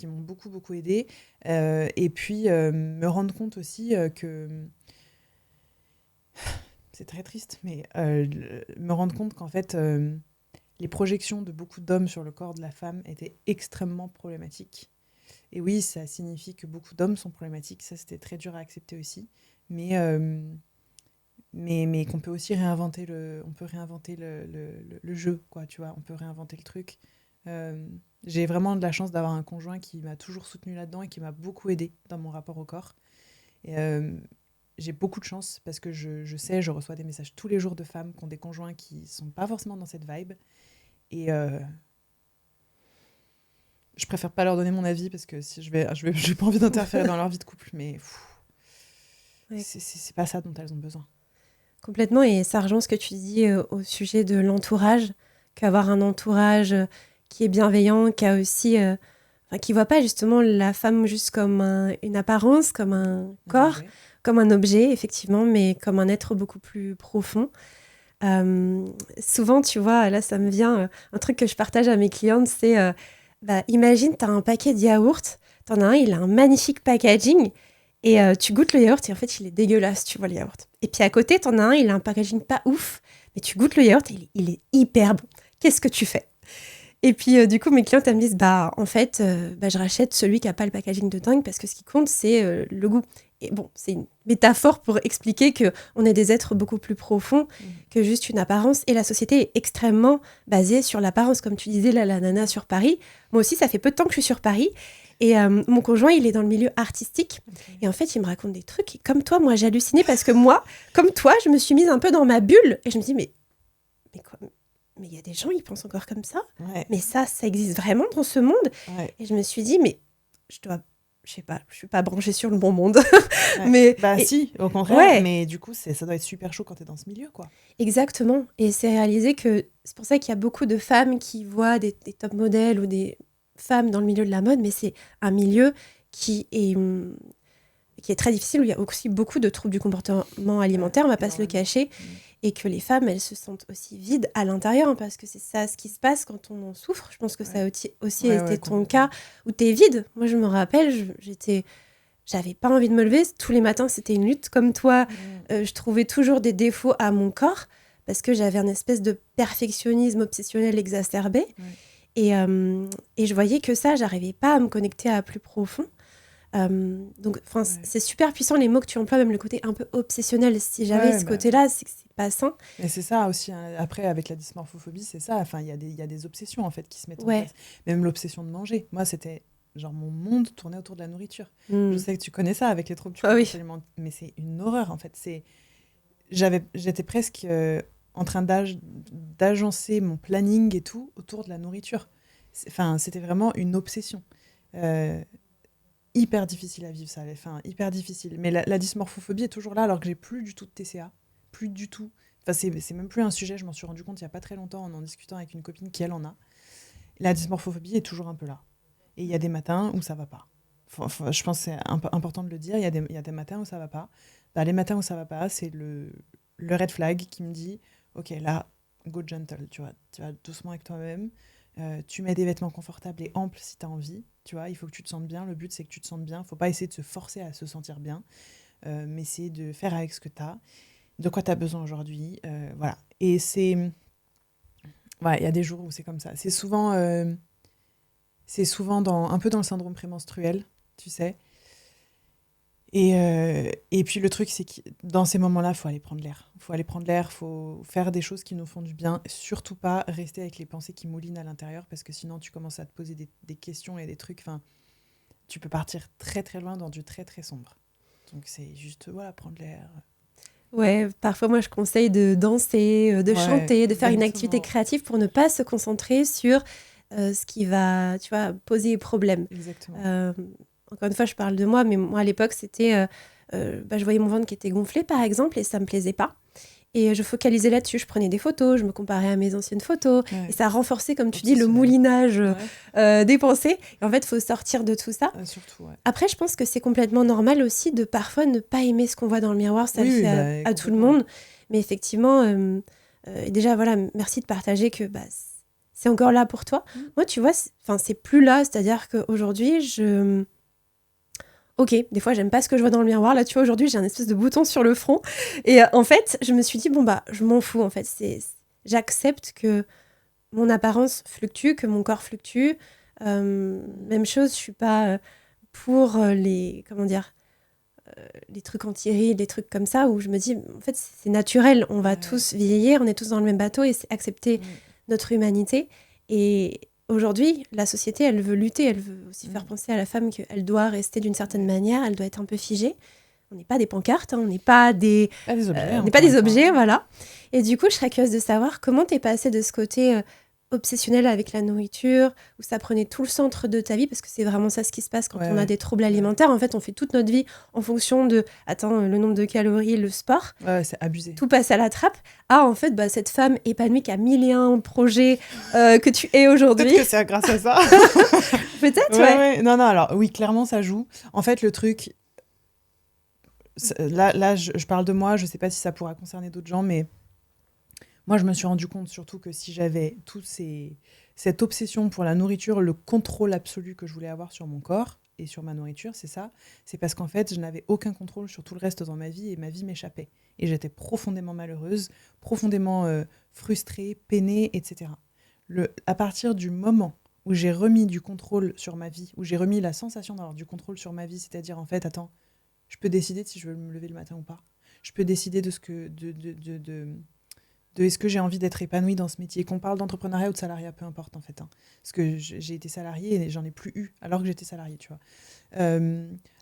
beaucoup, beaucoup aidée. Et puis, me rendre compte aussi que c'est très triste, mais me rendre compte qu'en fait, les projections de beaucoup d'hommes sur le corps de la femme étaient extrêmement problématiques. Et oui, ça signifie que beaucoup d'hommes sont problématiques. Ça, c'était très dur à accepter aussi. Mais qu'on peut aussi réinventer le jeu, quoi, tu vois. On peut réinventer le truc. J'ai vraiment de la chance d'avoir un conjoint qui m'a toujours soutenue là-dedans et qui m'a beaucoup aidée dans mon rapport au corps. Et j'ai beaucoup de chance parce que je reçois des messages tous les jours de femmes qui ont des conjoints qui sont pas forcément dans cette vibe. Et je préfère pas leur donner mon avis parce que si j'ai pas envie d'interférer dans leur vie de couple, mais ouais. C'est pas ça dont elles ont besoin. Complètement, et ça rejoint ce que tu dis au sujet de l'entourage, qu'avoir un entourage qui est bienveillant, qui voit pas justement la femme juste comme une apparence, comme un corps, comme un objet, effectivement, mais comme un être beaucoup plus profond. Souvent, tu vois, là, ça me vient, un truc que je partage à mes clientes, c'est, imagine, tu as un paquet de yaourts, t'en as un, il a un magnifique packaging, et tu goûtes le yaourt, et en fait, il est dégueulasse, tu vois, le yaourt. Et puis à côté, t'en as un, il a un packaging pas ouf, mais tu goûtes le yaourt, et il est hyper bon. Qu'est-ce que tu fais ? Et puis, du coup, mes clientes, elles me disent, en fait, je rachète celui qui n'a pas le packaging de dingue parce que ce qui compte, c'est le goût. Et bon, c'est une métaphore pour expliquer qu'on est des êtres beaucoup plus profonds que juste une apparence. Et la société est extrêmement basée sur l'apparence. Comme tu disais, là, la nana sur Paris. Moi aussi, ça fait peu de temps que je suis sur Paris. Et mon conjoint, il est dans le milieu artistique. Okay. Et en fait, il me raconte des trucs. Et comme toi, moi, j'ai halluciné parce que moi, comme toi, je me suis mise un peu dans ma bulle. Et je me dis, mais quoi ? Mais il y a des gens, ils pensent encore comme ça. Ouais. Mais ça existe vraiment dans ce monde. Ouais. Et je me suis dit, mais je sais pas, je suis pas branchée sur le bon monde. Ouais. Mais si, au contraire. Ouais. Mais du coup, ça doit être super chaud quand t'es dans ce milieu, quoi. Exactement. Et c'est réalisé que c'est pour ça qu'il y a beaucoup de femmes qui voient des top modèles ou des femmes dans le milieu de la mode, mais c'est un milieu qui est très difficile, où il y a aussi beaucoup de troubles du comportement alimentaire, on va pas se le cacher. Et que les femmes, elles se sentent aussi vides à l'intérieur, parce que c'est ça ce qui se passe quand on en souffre. Je pense que ça a aussi été ton cas, où t'es vide. Moi, je me rappelle, j'avais pas envie de me lever. Tous les matins, c'était une lutte. Comme toi, je trouvais toujours des défauts à mon corps, parce que j'avais une espèce de perfectionnisme obsessionnel exacerbé. Et je voyais que ça, j'arrivais pas à me connecter à plus profond. Donc, Ouais. c'est super puissant les mots que tu emploies, même le côté un peu obsessionnel. Si j'avais Ouais, ce bah, côté-là, c'est que c'est pas sain. mais c'est ça aussi, hein. Après, avec la dysmorphophobie, c'est ça. Enfin, il y a des obsessions, en fait, qui se mettent en Ouais. place. Même l'obsession de manger. Moi, c'était genre mon monde tournait autour de la nourriture. Je Mm. sais que tu connais ça avec les troubles du Ah oui. comportement alimentaire, mais c'est une horreur, en fait. J'étais presque en train d'agencer mon planning et tout autour de la nourriture. Enfin, c'était vraiment une obsession. Euh, Hyper difficile à vivre, ça. Enfin, hyper difficile. Mais la dysmorphophobie est toujours là, alors que j'ai plus du tout de TCA. Plus du tout. Enfin, c'est même plus un sujet, je m'en suis rendu compte il y a pas très longtemps en discutant avec une copine qui, elle, en a. La dysmorphophobie est toujours un peu là. Et il y a des matins où ça va pas. Je pense que c'est important de le dire. Il y a des matins où ça va pas. Bah, les matins où ça va pas, c'est le red flag qui me dit ok, là, go gentle, tu vas doucement avec toi-même. Tu mets des vêtements confortables et amples si tu as envie. Tu vois, il faut que tu te sentes bien. Le but, c'est que tu te sentes bien. Faut pas essayer de se forcer à se sentir bien, mais c'est de faire avec ce que tu as, de quoi tu as besoin aujourd'hui. Voilà. Et c'est. Ouais, il y a des jours où c'est comme ça. C'est souvent un peu dans le syndrome prémenstruel, tu sais. Et puis le truc, c'est que dans ces moments-là, il faut aller prendre l'air. Il faut aller prendre l'air, il faut faire des choses qui nous font du bien. Surtout pas rester avec les pensées qui moulinent à l'intérieur, parce que sinon tu commences à te poser des questions et des trucs. Enfin, tu peux partir très très loin dans du très très sombre. Donc c'est juste, voilà, prendre l'air. Ouais, parfois, moi, je conseille de danser, de Ouais, chanter, de faire une activité exactement. créative pour ne pas se concentrer sur ce qui va, tu vois, poser problème. Exactement. Euh, Encore une fois, je parle de moi, mais moi, à l'époque, c'était... je voyais mon ventre qui était gonflé, par exemple, et ça me plaisait pas. Et je focalisais là-dessus, je prenais des photos, je me comparais à mes anciennes photos, et Ouais. ça renforçait, comme tu dis, le Obsessionnel. moulinage Ouais, des pensées. Et en fait, il faut sortir de tout ça. surtout, ouais. Après, je pense que c'est complètement normal aussi de parfois ne pas aimer ce qu'on voit dans le miroir, ça le Oui, oui, fait bah, à tout le complètement. monde. Mais effectivement, déjà, voilà, merci de partager que c'est encore là pour toi. Mm. Moi, tu vois, c'est plus là, c'est-à-dire qu'aujourd'hui, Ok, des fois, j'aime pas ce que je vois dans le miroir. Là, tu vois, aujourd'hui, j'ai un espèce de bouton sur le front. Et en fait, je me suis dit, bon, bah, je m'en fous, en fait. J'accepte que mon apparence fluctue, que mon corps fluctue. Même chose, je suis pas pour comment dire, les trucs anti-rides, les trucs comme ça, où je me dis, en fait, c'est naturel. On va Ouais. tous vieillir, on est tous dans le même bateau et c'est accepter Mm. notre humanité. Et aujourd'hui, la société, elle veut lutter, elle veut aussi faire Mm. penser à la femme qu'elle doit rester d'une certaine Ouais. manière, elle doit être un peu figée. On n'est pas des pancartes, hein, on n'est pas Pas des objets, on n'est pas encore une des fois, objets, hein. voilà. Et du coup, je serais curieuse de savoir comment t'es passée de ce côté obsessionnel avec la nourriture, où ça prenait tout le centre de ta vie, parce que c'est vraiment ça ce qui se passe quand Ouais, on a ouais. des troubles Bah, alimentaires. En fait, on fait toute notre vie en fonction de, le nombre de calories, le sport. ouais, ouais, c'est abusé. Tout passe à la trappe. Ah, en fait, cette femme épanouie qui a mille et un projets que tu es Peut-être aujourd'hui. que c'est grâce à ça. Peut-être, Ouais, ouais. ouais. Non, non, alors oui, clairement, ça joue. En fait, le truc, là je parle de moi, je sais pas si ça pourra concerner d'autres gens, mais moi, je me suis rendu compte surtout que si j'avais cette obsession pour la nourriture, le contrôle absolu que je voulais avoir sur mon corps et sur ma nourriture, c'est ça. C'est parce qu'en fait, je n'avais aucun contrôle sur tout le reste dans ma vie et ma vie m'échappait. Et j'étais profondément malheureuse, profondément frustrée, peinée, etc. À partir du moment où j'ai remis du contrôle sur ma vie, où j'ai remis la sensation d'avoir du contrôle sur ma vie, c'est-à-dire en fait, attends, je peux décider de si je veux me lever le matin ou pas. Je peux décider de est-ce que j'ai envie d'être épanouie dans ce métier. Qu'on parle d'entrepreneuriat ou de salariat, peu importe en fait. Hein. Parce que j'ai été salariée et j'en ai plus eu alors que j'étais salariée, tu vois.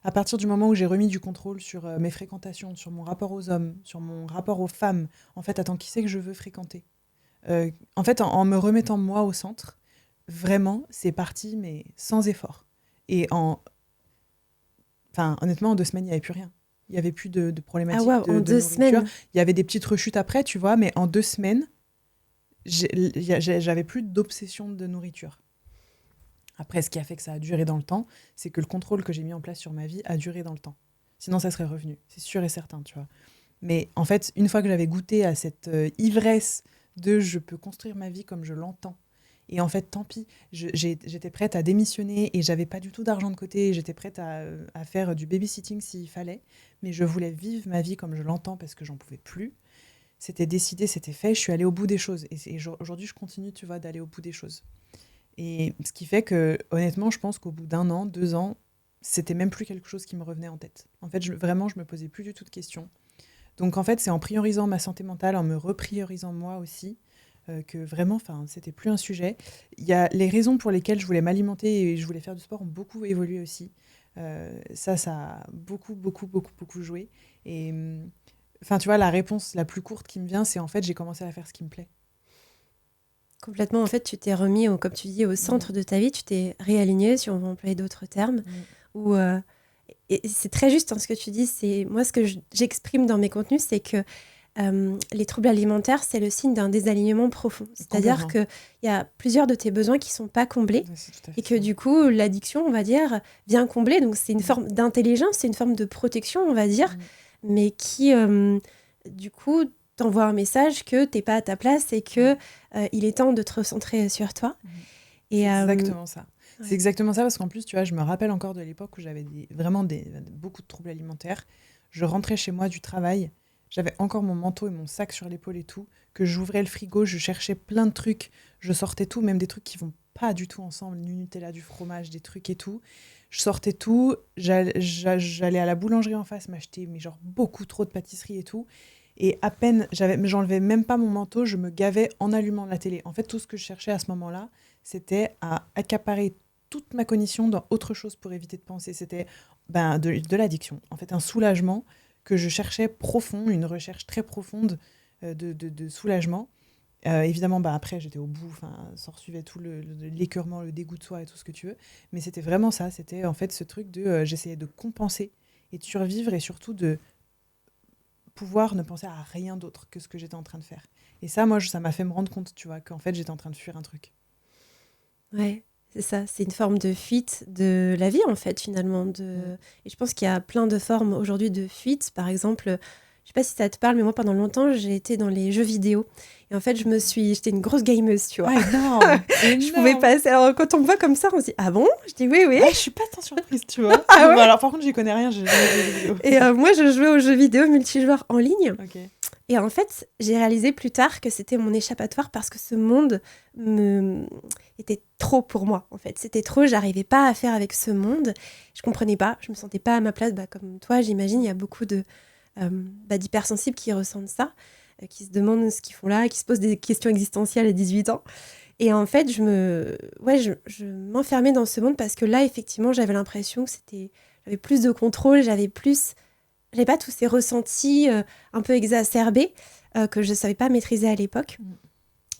À partir du moment où j'ai remis du contrôle sur mes fréquentations, sur mon rapport aux hommes, sur mon rapport aux femmes, en fait, attends, qui c'est que je veux fréquenter En fait, en me remettant moi au centre, vraiment, c'est parti, mais sans effort. Et honnêtement, en 2 semaines, il n'y avait plus rien. Il n'y avait plus de Ah, problématiques waouh, en de deux nourriture. semaines. Il y avait des petites rechutes après, tu vois, mais en 2 semaines, j'avais plus d'obsession de nourriture. Après, ce qui a fait que ça a duré dans le temps, c'est que le contrôle que j'ai mis en place sur ma vie a duré dans le temps. Sinon, ça serait revenu. C'est sûr et certain, tu vois. Mais en fait, une fois que j'avais goûté à cette ivresse de je peux construire ma vie comme je l'entends, et en fait, tant pis, j'étais prête à démissionner et j'avais pas du tout d'argent de côté. J'étais prête à faire du babysitting s'il fallait, mais je voulais vivre ma vie comme je l'entends parce que j'en pouvais plus. C'était décidé, c'était fait. Je suis allée au bout des choses. Et aujourd'hui, je continue, tu vois, d'aller au bout des choses. Et ce qui fait que, honnêtement, je pense qu'au bout d'1 an, 2 ans, c'était même plus quelque chose qui me revenait en tête. En fait, vraiment, je me posais plus du tout de questions. Donc en fait, c'est en priorisant ma santé mentale, en me repriorisant moi aussi, que vraiment, c'était plus un sujet. Il y a les raisons pour lesquelles je voulais m'alimenter et je voulais faire du sport ont beaucoup évolué aussi. Ça a beaucoup, beaucoup, beaucoup, beaucoup joué. Et tu vois, la réponse la plus courte qui me vient, c'est en fait, j'ai commencé à faire ce qui me plaît. Complètement, en fait, tu t'es remis, comme tu dis, au centre de ta vie, tu t'es réaligné, si on veut employer d'autres termes, où, et c'est très juste ce que tu dis, c'est moi ce que j'exprime dans mes contenus, c'est que les troubles alimentaires, c'est le signe d'un désalignement profond. C'est-à-dire qu'il y a plusieurs de tes besoins qui ne sont pas comblés et que du coup, l'addiction, on va dire, vient combler. Donc, c'est une forme d'intelligence, c'est une forme de protection, on va dire, mais qui, du coup, t'envoie un message que tu n'es pas à ta place et qu'il est temps de te recentrer sur toi. Et, c'est exactement ça. Ouais. C'est exactement ça parce qu'en plus, tu vois, je me rappelle encore de l'époque où j'avais vraiment beaucoup de troubles alimentaires. Je rentrais chez moi du travail, j'avais encore mon manteau et mon sac sur l'épaule et tout, que j'ouvrais le frigo, je cherchais plein de trucs, je sortais tout, même des trucs qui vont pas du tout ensemble, du Nutella, du fromage, des trucs et tout. Je sortais tout, j'allais à la boulangerie en face m'acheter genre beaucoup trop de pâtisseries et tout. Et à peine, j'enlevais même pas mon manteau, je me gavais en allumant la télé. En fait, tout ce que je cherchais à ce moment-là, c'était à accaparer toute ma cognition dans autre chose pour éviter de penser. C'était de l'addiction. En fait, un soulagement que je cherchais profond, une recherche très profonde de soulagement. Évidemment, après, j'étais au bout, s'en suivait tout l'écœurement, le dégoût de soi et tout ce que tu veux. Mais c'était vraiment ça, c'était en fait ce truc de j'essayais de compenser et de survivre et surtout de pouvoir ne penser à rien d'autre que ce que j'étais en train de faire. Et ça, moi, ça m'a fait me rendre compte, tu vois, qu'en fait, j'étais en train de fuir un truc. Ouais, c'est ça. C'est une forme de fuite de la vie, en fait, finalement. Et je pense qu'il y a plein de formes aujourd'hui de fuite. Par exemple, je sais pas si ça te parle, mais moi, pendant longtemps, j'ai été dans les jeux vidéo. Et en fait, j'étais une grosse gameuse, tu vois. Énorme. Je pouvais passer. Alors, quand on me voit comme ça, on se dit, ah bon? Je dis oui, oui. Ouais, je suis pas tant surprise, tu vois. Ah ouais. Bon, alors, par contre, j'y connais rien, j'ai jamais joué aux jeux vidéo. Et moi, je jouais aux jeux vidéo multijoueurs en ligne. Ok. Et en fait, j'ai réalisé plus tard que c'était mon échappatoire parce que ce monde était trop pour moi, en fait. C'était trop, j'arrivais pas à faire avec ce monde. Je comprenais pas, je me sentais pas à ma place. Comme toi, j'imagine, il y a beaucoup d'hypersensibles qui ressentent ça, qui se demandent ce qu'ils font là, qui se posent des questions existentielles à 18 ans. Et en fait, je m'enfermais dans ce monde parce que là, effectivement, j'avais l'impression que j'avais plus de contrôle, j'avais pas tous ces ressentis un peu exacerbés que je ne savais pas maîtriser à l'époque.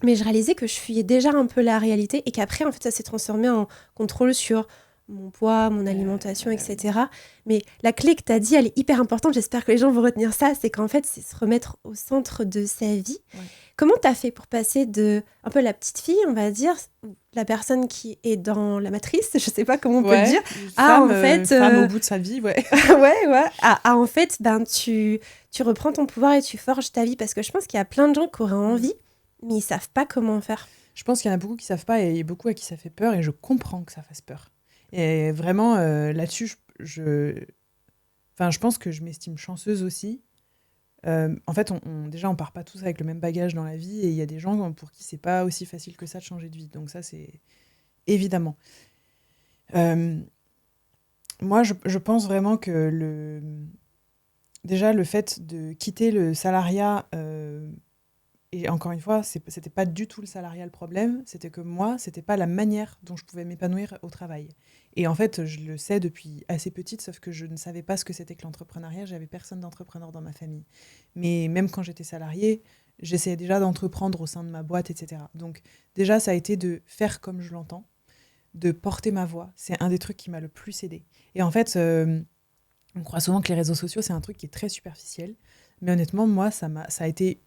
Mais je réalisais que je fuyais déjà un peu la réalité et qu'après, en fait, ça s'est transformé en contrôle sur mon poids, mon alimentation, etc. Mais la clé que tu as dit, elle est hyper importante. J'espère que les gens vont retenir ça. C'est qu'en fait, c'est se remettre au centre de sa vie. Ouais. Comment tu as fait pour passer de un peu la petite fille, on va dire, la personne qui est dans la matrice, je sais pas comment on peut le dire, femme au bout de sa vie, ouais. En fait, tu reprends ton pouvoir et tu forges ta vie, parce que je pense qu'il y a plein de gens qui auraient envie, mais ils savent pas comment faire. Je pense qu'il y en a beaucoup qui savent pas et beaucoup à qui ça fait peur, et je comprends que ça fasse peur. Et vraiment, là-dessus, je pense que je m'estime chanceuse aussi. En fait, déjà, on part pas tous avec le même bagage dans la vie, et il y a des gens pour qui c'est pas aussi facile que ça de changer de vie. Donc ça, c'est évidemment. Moi, je pense vraiment que déjà, le fait de quitter le salariat, et encore une fois, c'était pas du tout le salariat le problème, c'était que moi, c'était pas la manière dont je pouvais m'épanouir au travail. Et en fait, je le sais depuis assez petite, sauf que je ne savais pas ce que c'était que l'entrepreneuriat. J'avais personne d'entrepreneur dans ma famille. Mais même quand j'étais salariée, j'essayais déjà d'entreprendre au sein de ma boîte, etc. Donc déjà, ça a été de faire comme je l'entends, de porter ma voix. C'est un des trucs qui m'a le plus aidée. Et en fait, on croit souvent que les réseaux sociaux, c'est un truc qui est très superficiel. Mais honnêtement, moi, ça a été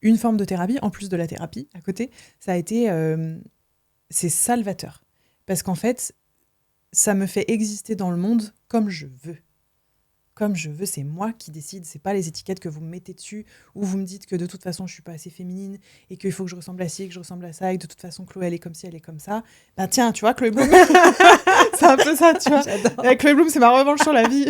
une forme de thérapie, en plus de la thérapie à côté. Ça a été... c'est salvateur. Parce qu'en fait, ça me fait exister dans le monde comme je veux. Comme je veux, c'est moi qui décide, c'est pas les étiquettes que vous me mettez dessus, ou vous me dites que de toute façon je suis pas assez féminine, et qu'il faut que je ressemble à ci, que je ressemble à ça, et que de toute façon Chloé elle est comme ci, elle est comme ça. Ben tiens, tu vois, Chloé Bloom, C'est un peu ça, tu vois. J'adore. Avec Chloé Bloom, c'est ma revanche sur la vie.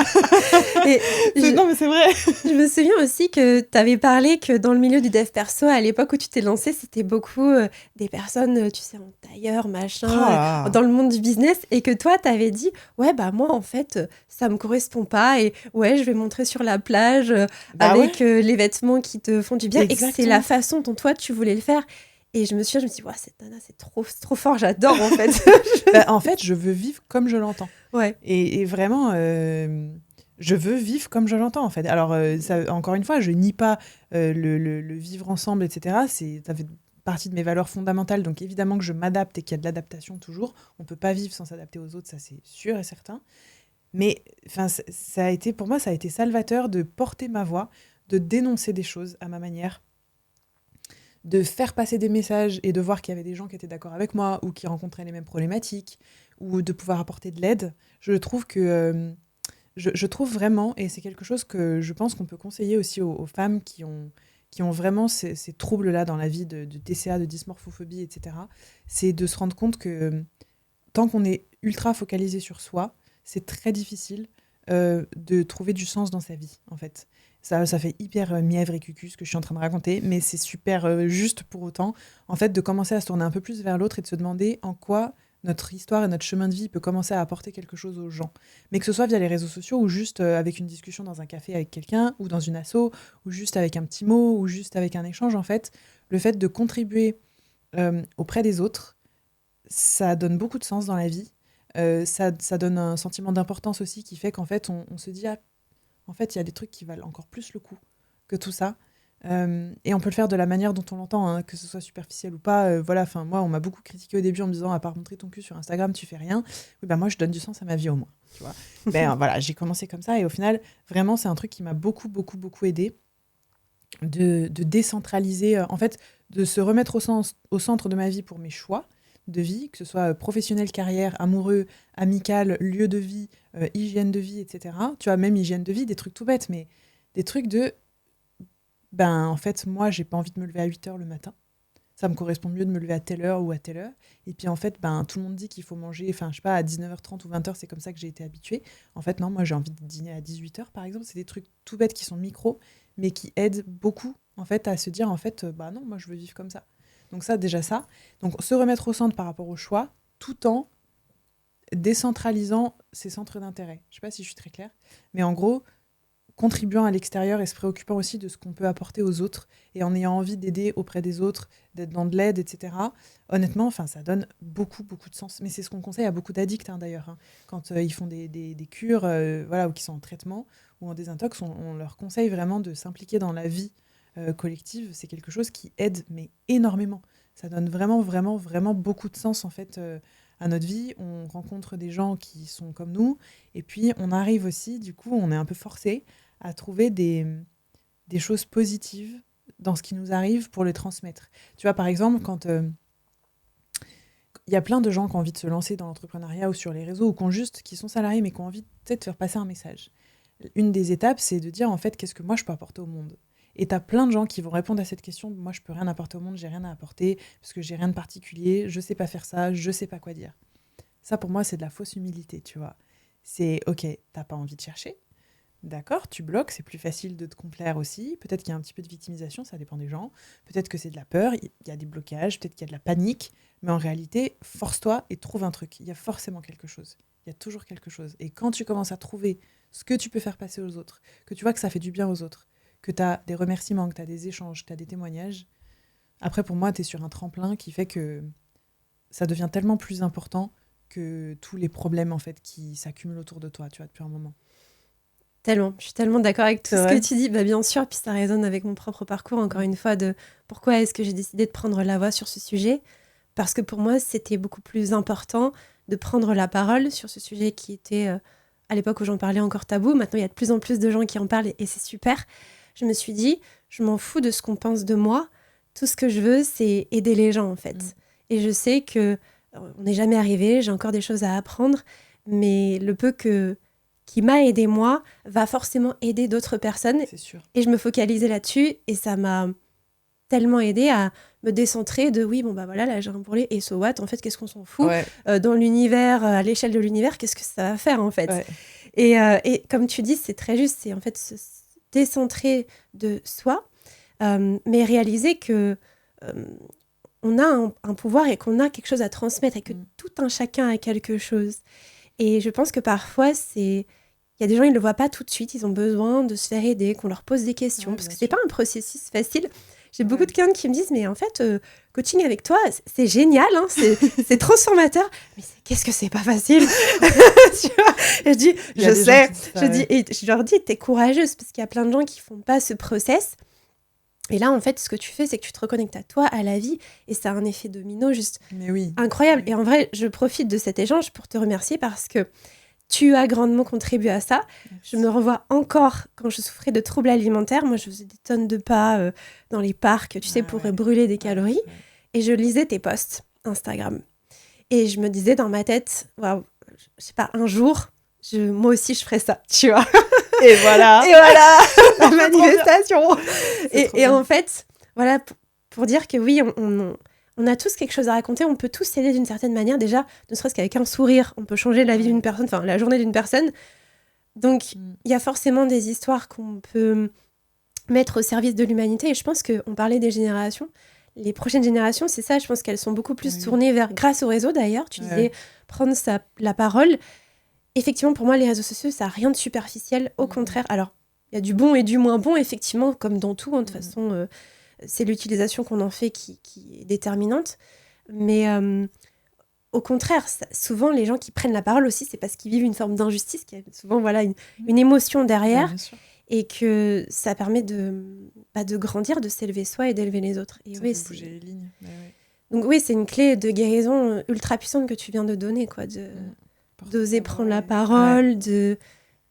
Et Non, mais c'est vrai. je me souviens aussi que tu avais parlé que dans le milieu du dev perso, à l'époque où tu t'es lancée, c'était beaucoup des personnes, tu sais, en tailleur, Oh machin, là. dans le monde du business, et que toi, tu avais dit, ouais, bah moi, en fait, ça me correspond pas, et ouais, je vais montrer sur la plage Bah avec ouais, les vêtements qui te font du bien, et que c'est la exactement. façon dont toi, tu voulais le faire. Et je me suis dit, ouais, cette nana, c'est trop fort, j'adore, en fait. Bah, en fait, je veux vivre comme je l'entends. Ouais. Et vraiment, je veux vivre comme je l'entends, en fait. Alors, ça, encore une fois, je nie pas le vivre ensemble, etc. Ça fait partie de mes valeurs fondamentales. Donc, évidemment que je m'adapte et qu'il y a de l'adaptation toujours. On ne peut pas vivre sans s'adapter aux autres, ça c'est sûr et certain. Mais enfin, ça a été, pour moi, ça a été salvateur de porter ma voix, de dénoncer des choses à ma manière, de faire passer des messages et de voir qu'il y avait des gens qui étaient d'accord avec moi ou qui rencontraient les mêmes problématiques ou de pouvoir apporter de l'aide. Je trouve que je trouve vraiment, et c'est quelque chose que je pense qu'on peut conseiller aussi aux femmes qui ont vraiment ces troubles-là dans la vie de TCA, de dysmorphophobie, etc., c'est de se rendre compte que tant qu'on est ultra focalisé sur soi, c'est très difficile de trouver du sens dans sa vie, en fait. Ça fait hyper mièvre et cucu ce que je suis en train de raconter, mais c'est super juste pour autant, en fait, de commencer à se tourner un peu plus vers l'autre et de se demander en quoi notre histoire et notre chemin de vie peut commencer à apporter quelque chose aux gens. Mais que ce soit via les réseaux sociaux ou juste avec une discussion dans un café avec quelqu'un, ou dans une asso, ou juste avec un petit mot, ou juste avec un échange, en fait, le fait de contribuer auprès des autres, ça donne beaucoup de sens dans la vie. Ça donne un sentiment d'importance aussi qui fait qu'en fait, on se dit, ah, en fait, il y a des trucs qui valent encore plus le coup que tout ça. Et on peut le faire de la manière dont on l'entend, hein, que ce soit superficiel ou pas. Voilà, enfin, moi, on m'a beaucoup critiqué au début en me disant, à part montrer ton cul sur Instagram, tu fais rien. Oui, bah moi, je donne du sens à ma vie au moins. Tu vois. Ben voilà, j'ai commencé comme ça et au final, vraiment, c'est un truc qui m'a beaucoup, beaucoup, beaucoup aidé de décentraliser, en fait, de se remettre au centre de ma vie pour mes choix de vie, que ce soit professionnel, carrière, amoureux, amical, lieu de vie, hygiène de vie, etc. Tu vois, même hygiène de vie, des trucs tout bêtes, mais des trucs de, ben, en fait, moi, j'ai pas envie de me lever à 8 h le matin. Ça me correspond mieux de me lever à telle heure ou à telle heure. Et puis, en fait, ben, tout le monde dit qu'il faut manger, enfin, je sais pas, à 19h30 ou 20h, c'est comme ça que j'ai été habituée. En fait, non, moi, j'ai envie de dîner à 18h, par exemple. C'est des trucs tout bêtes qui sont micros, mais qui aident beaucoup, en fait, à se dire, en fait, bah non, moi, je veux vivre comme ça. Donc ça, déjà ça. Donc, se remettre au centre par rapport au choix, tout en décentralisant ses centres d'intérêt. Je sais pas si je suis très claire, mais en gros, contribuant à l'extérieur et se préoccupant aussi de ce qu'on peut apporter aux autres et en ayant envie d'aider auprès des autres, d'être dans de l'aide, etc. Honnêtement, enfin, ça donne beaucoup, beaucoup de sens. Mais c'est ce qu'on conseille à beaucoup d'addicts, hein, d'ailleurs. Hein. Quand ils font des cures, voilà, ou qui sont en traitement ou en désintox, on leur conseille vraiment de s'impliquer dans la vie collective. C'est quelque chose qui aide, mais énormément. Ça donne vraiment, vraiment, vraiment beaucoup de sens, en fait, à notre vie. On rencontre des gens qui sont comme nous. Et puis, on arrive aussi, du coup, on est un peu forcé à trouver des choses positives dans ce qui nous arrive pour les transmettre. Tu vois, par exemple, quand il y a plein de gens qui ont envie de se lancer dans l'entrepreneuriat ou sur les réseaux, ou qui sont salariés, mais qui ont envie peut-être de faire passer un message. Une des étapes, c'est de dire, en fait, qu'est-ce que moi, je peux apporter au monde ? Et tu as plein de gens qui vont répondre à cette question, moi, je peux rien apporter au monde, j'ai rien à apporter, parce que j'ai rien de particulier, je sais pas faire ça, je sais pas quoi dire. Ça, pour moi, c'est de la fausse humilité, tu vois. C'est, ok, t'as pas envie de chercher, d'accord, tu bloques, c'est plus facile de te complaire aussi. Peut-être qu'il y a un petit peu de victimisation, ça dépend des gens. Peut-être que c'est de la peur, il y a des blocages, peut-être qu'il y a de la panique. Mais en réalité, force-toi et trouve un truc. Il y a forcément quelque chose. Il y a toujours quelque chose. Et quand tu commences à trouver ce que tu peux faire passer aux autres, que tu vois que ça fait du bien aux autres, que tu as des remerciements, que tu as des échanges, que tu as des témoignages, après, pour moi, tu es sur un tremplin qui fait que ça devient tellement plus important que tous les problèmes en fait qui s'accumulent autour de toi, tu vois, depuis un moment. Tellement, je suis tellement d'accord avec tout C'est ce vrai. que tu dis. Bah, bien sûr, puis ça résonne avec mon propre parcours, encore une fois, de pourquoi est-ce que j'ai décidé de prendre la voix sur ce sujet. Parce que pour moi, c'était beaucoup plus important de prendre la parole sur ce sujet qui était, à l'époque où j'en parlais, encore tabou. Maintenant, il y a de plus en plus de gens qui en parlent et c'est super. Je me suis dit, je m'en fous de ce qu'on pense de moi. Tout ce que je veux, c'est aider les gens, en fait. Et je sais que on n'est jamais arrivé, j'ai encore des choses à apprendre, mais le peu qui m'a aidé moi va forcément aider d'autres personnes. C'est sûr. Et je me focalisais là-dessus et ça m'a tellement aidé à me décentrer de oui, bon bah voilà, là j'ai un bourrelet et so what, en fait, qu'est-ce qu'on s'en fout Ouais, dans l'univers, à l'échelle de l'univers, qu'est-ce que ça va faire en fait. ouais. Et comme tu dis, c'est très juste, c'est en fait se décentrer de soi, mais réaliser que euh, on a un pouvoir et qu'on a quelque chose à transmettre et que tout un chacun a quelque chose. Et je pense que parfois, il y a des gens, ils ne le voient pas tout de suite, ils ont besoin de se faire aider, qu'on leur pose des questions, Ouais, parce que bien c'est pas sûr. un processus facile. J'ai beaucoup Ouais. de clients qui me disent, mais en fait, coaching avec toi, c'est génial, hein, c'est transformateur, mais qu'est-ce que c'est pas facile. Tu vois. Et je dis, Il y a je des gens sais, qui disent ça, ouais. et je leur dis, t'es courageuse, parce qu'il y a plein de gens qui font pas ce process. Et là, en fait, ce que tu fais, c'est que tu te reconnectes à toi, à la vie, et ça a un effet domino juste Mais oui. incroyable. Oui. Et en vrai, je profite de cet échange pour te remercier parce que tu as grandement contribué à ça. Je me Merci. revois encore quand je souffrais de troubles alimentaires. Moi, je faisais des tonnes de pas dans les parcs, tu sais, Ah pour ouais. brûler des Ouais, calories. ouais. Et je lisais tes posts Instagram. Et je me disais dans ma tête, waouh, je sais pas, un jour, moi aussi, je ferais ça, tu vois. Et voilà. Et voilà, la C'est trop bien. manifestation. C'est trop Et bien. en fait, voilà, pour dire que oui, on a tous quelque chose à raconter, on peut tous s'aider d'une certaine manière. Déjà, ne serait-ce qu'avec un sourire, on peut changer la vie d'une Ouais. personne, enfin la journée d'une personne. Donc, Mm. il y a forcément des histoires qu'on peut mettre au service de l'humanité. Et je pense qu'on parlait des générations. Les prochaines générations, c'est ça, je pense qu'elles sont beaucoup Ah plus oui. tournées vers, grâce au réseau d'ailleurs, tu disais, Ouais. prendre la parole. Effectivement, pour moi, les réseaux sociaux, ça n'a rien de superficiel. Au Mm, contraire, alors, il y a du bon et du moins bon, effectivement, comme dans tout. Hein, de toute mm, façon, c'est l'utilisation qu'on en fait qui est déterminante. Mais au contraire, souvent, les gens qui prennent la parole aussi, c'est parce qu'ils vivent une forme d'injustice, qu'il y a souvent voilà, mm. une émotion Bah, derrière, bien sûr. et que ça permet de grandir, de s'élever soi et d'élever les autres. Et Ça oui, fait bouger les lignes. Ouais, ouais. donc oui, c'est une clé de guérison ultra puissante que tu viens de donner, quoi, Mm. Porter d'oser sa voix, prendre la ouais. Ouais. parole,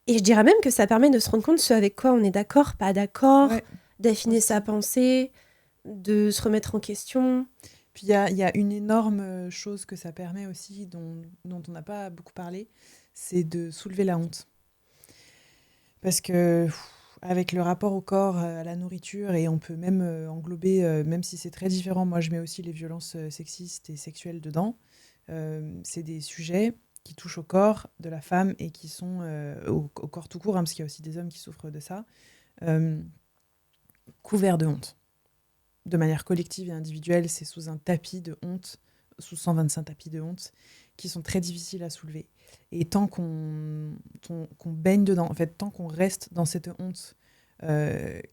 et je dirais même que ça permet de se rendre compte de ce avec quoi on est d'accord, pas d'accord, Ouais. d'affiner sa Aussi. pensée, de se remettre en question. Puis il y a une énorme chose que ça permet aussi, dont on n'a pas beaucoup parlé, c'est de soulever la honte. Parce que avec le rapport au corps, à la nourriture, et on peut même englober, même si c'est très différent, moi je mets aussi les violences sexistes et sexuelles dedans. C'est des sujets qui touchent au corps de la femme et qui sont au corps tout court, hein, parce qu'il y a aussi des hommes qui souffrent de ça, euh, couverts de honte. De manière collective et individuelle, c'est sous un tapis de honte, sous 125 tapis de honte, qui sont très difficiles à soulever. Et tant qu'on baigne dedans, en fait, tant qu'on reste dans cette honte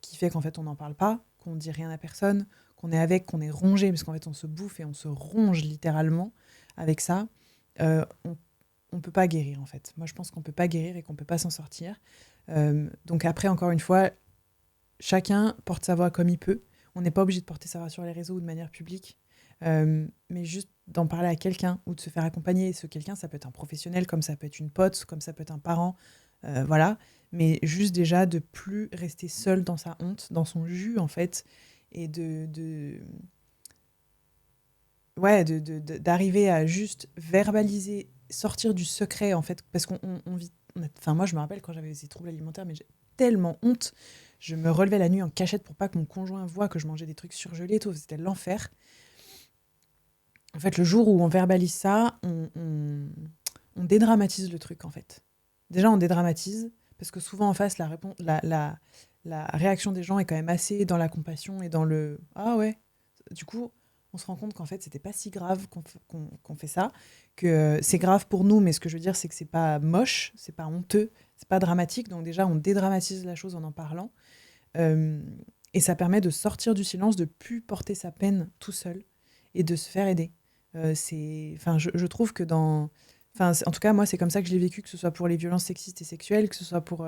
qui fait qu'en fait on n'en parle pas, qu'on dit rien à personne, qu'on est avec, qu'on est rongé, parce qu'en fait on se bouffe et on se ronge littéralement avec ça, on peut pas guérir en fait. Moi je pense qu'on peut pas guérir et qu'on peut pas s'en sortir. Donc après, encore une fois, chacun porte sa voix comme il peut. On n'est pas obligé de porter sa voix sur les réseaux ou de manière publique, mais juste d'en parler à quelqu'un ou de se faire accompagner. Et ce quelqu'un, ça peut être un professionnel, comme ça peut être une pote, comme ça peut être un parent, voilà. Mais juste déjà de plus rester seul dans sa honte, dans son jus en fait, et ouais, d'arriver à juste verbaliser, sortir du secret en fait, parce qu'on on vit. Enfin, moi, je me rappelle quand j'avais ces troubles alimentaires, mais j'ai tellement honte. Je me relevais la nuit en cachette pour pas que mon conjoint voie que je mangeais des trucs surgelés, et tout. C'était l'enfer. En fait, le jour où on verbalise ça, on dédramatise le truc en fait. Déjà, on dédramatise parce que souvent en face, la réaction des gens est quand même assez dans la compassion et dans le ah ouais. Du coup, on se rend compte qu'en fait, c'était pas si grave qu'on fait ça, que c'est grave pour nous, mais ce que je veux dire, c'est que c'est pas moche, c'est pas honteux, c'est pas dramatique. Donc déjà, on dédramatise la chose en parlant. Euh, et ça permet de sortir du silence, de plus porter sa peine tout seul et de se faire aider. Enfin, je trouve que enfin, en tout cas, moi, c'est comme ça que je l'ai vécu, que ce soit pour les violences sexistes et sexuelles, que ce soit pour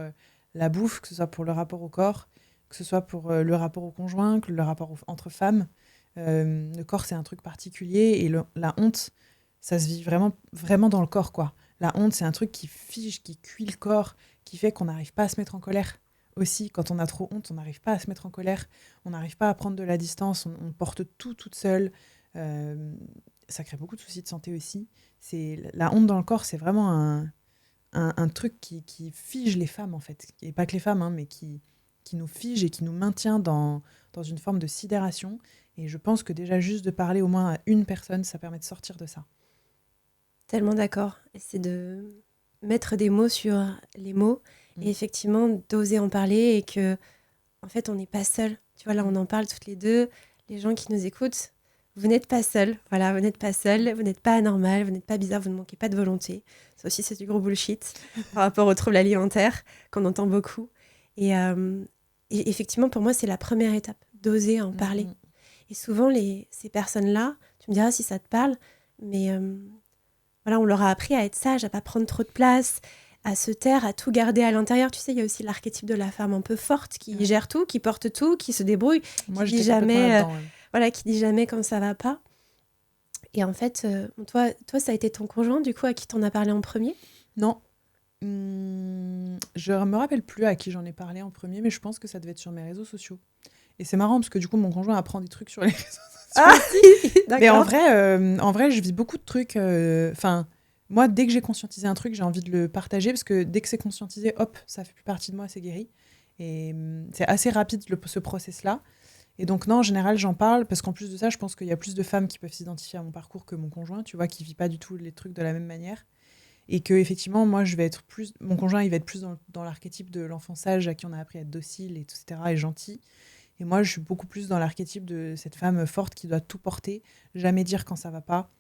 la bouffe, que ce soit pour le rapport au corps, que ce soit pour le rapport au conjoint, que le rapport entre femmes. Le corps, c'est un truc particulier et la honte, ça se vit vraiment, vraiment dans le corps, quoi. La honte, c'est un truc qui fige, qui cuit le corps, qui fait qu'on n'arrive pas à se mettre en colère. Aussi, quand on a trop honte, on n'arrive pas à se mettre en colère, on n'arrive pas à prendre de la distance, on porte tout toute seule. Euh, Ça crée beaucoup de soucis de santé aussi. La honte dans le corps, c'est vraiment un truc qui fige les femmes, en fait. Et pas que les femmes, hein, mais qui nous fige et qui nous maintient dans une forme de sidération. Et je pense que déjà, juste de parler au moins à une personne, ça permet de sortir de ça. Tellement d'accord. Et c'est de mettre des mots sur les mots et effectivement d'oser en parler et que, en fait, on n'est pas seul. Tu vois, là, on en parle toutes les deux. Les gens qui nous écoutent, vous n'êtes pas seuls. Voilà, vous n'êtes pas seuls, vous n'êtes pas anormal, vous n'êtes pas bizarre, vous ne manquez pas de volonté. Ça aussi, c'est du gros bullshit par rapport aux troubles alimentaires qu'on entend beaucoup. Et effectivement, pour moi, c'est la première étape, d'oser en parler. Et souvent, ces personnes-là, tu me diras si ça te parle, mais voilà, on leur a appris à être sage, à pas prendre trop de place, à se taire, à tout garder à l'intérieur. Tu sais, il y a aussi l'archétype de la femme un peu forte qui gère tout, qui porte tout, qui se débrouille, Moi, qui j'étais dit complètement jamais, là-dedans. voilà, qui dit jamais quand ça va pas. Et en fait, toi, ça a été ton conjoint, du coup, à qui t'en as parlé en premier? Non. Je me rappelle plus à qui j'en ai parlé en premier, mais je pense que ça devait être sur mes réseaux sociaux. Et c'est marrant parce que du coup, mon conjoint apprend des trucs sur les réseaux sociaux. Ah, d'accord. Mais en vrai, je vis beaucoup de trucs. Enfin, moi, dès que j'ai conscientisé un truc, j'ai envie de le partager parce que dès que c'est conscientisé, hop, ça fait plus partie de moi, c'est guéri. Et c'est assez rapide ce process-là. Et donc, non, en général, j'en parle parce qu'en plus de ça, je pense qu'il y a plus de femmes qui peuvent s'identifier à mon parcours que mon conjoint, tu vois, qui vit pas du tout les trucs de la même manière. Et que effectivement, moi, je vais être plus. Mon conjoint, il va être plus dans l'archétype de l'enfant sage à qui on a appris à être docile, etc., et gentil. Et moi, je suis beaucoup plus dans l'archétype de cette femme forte qui doit tout porter, jamais dire quand ça va pas,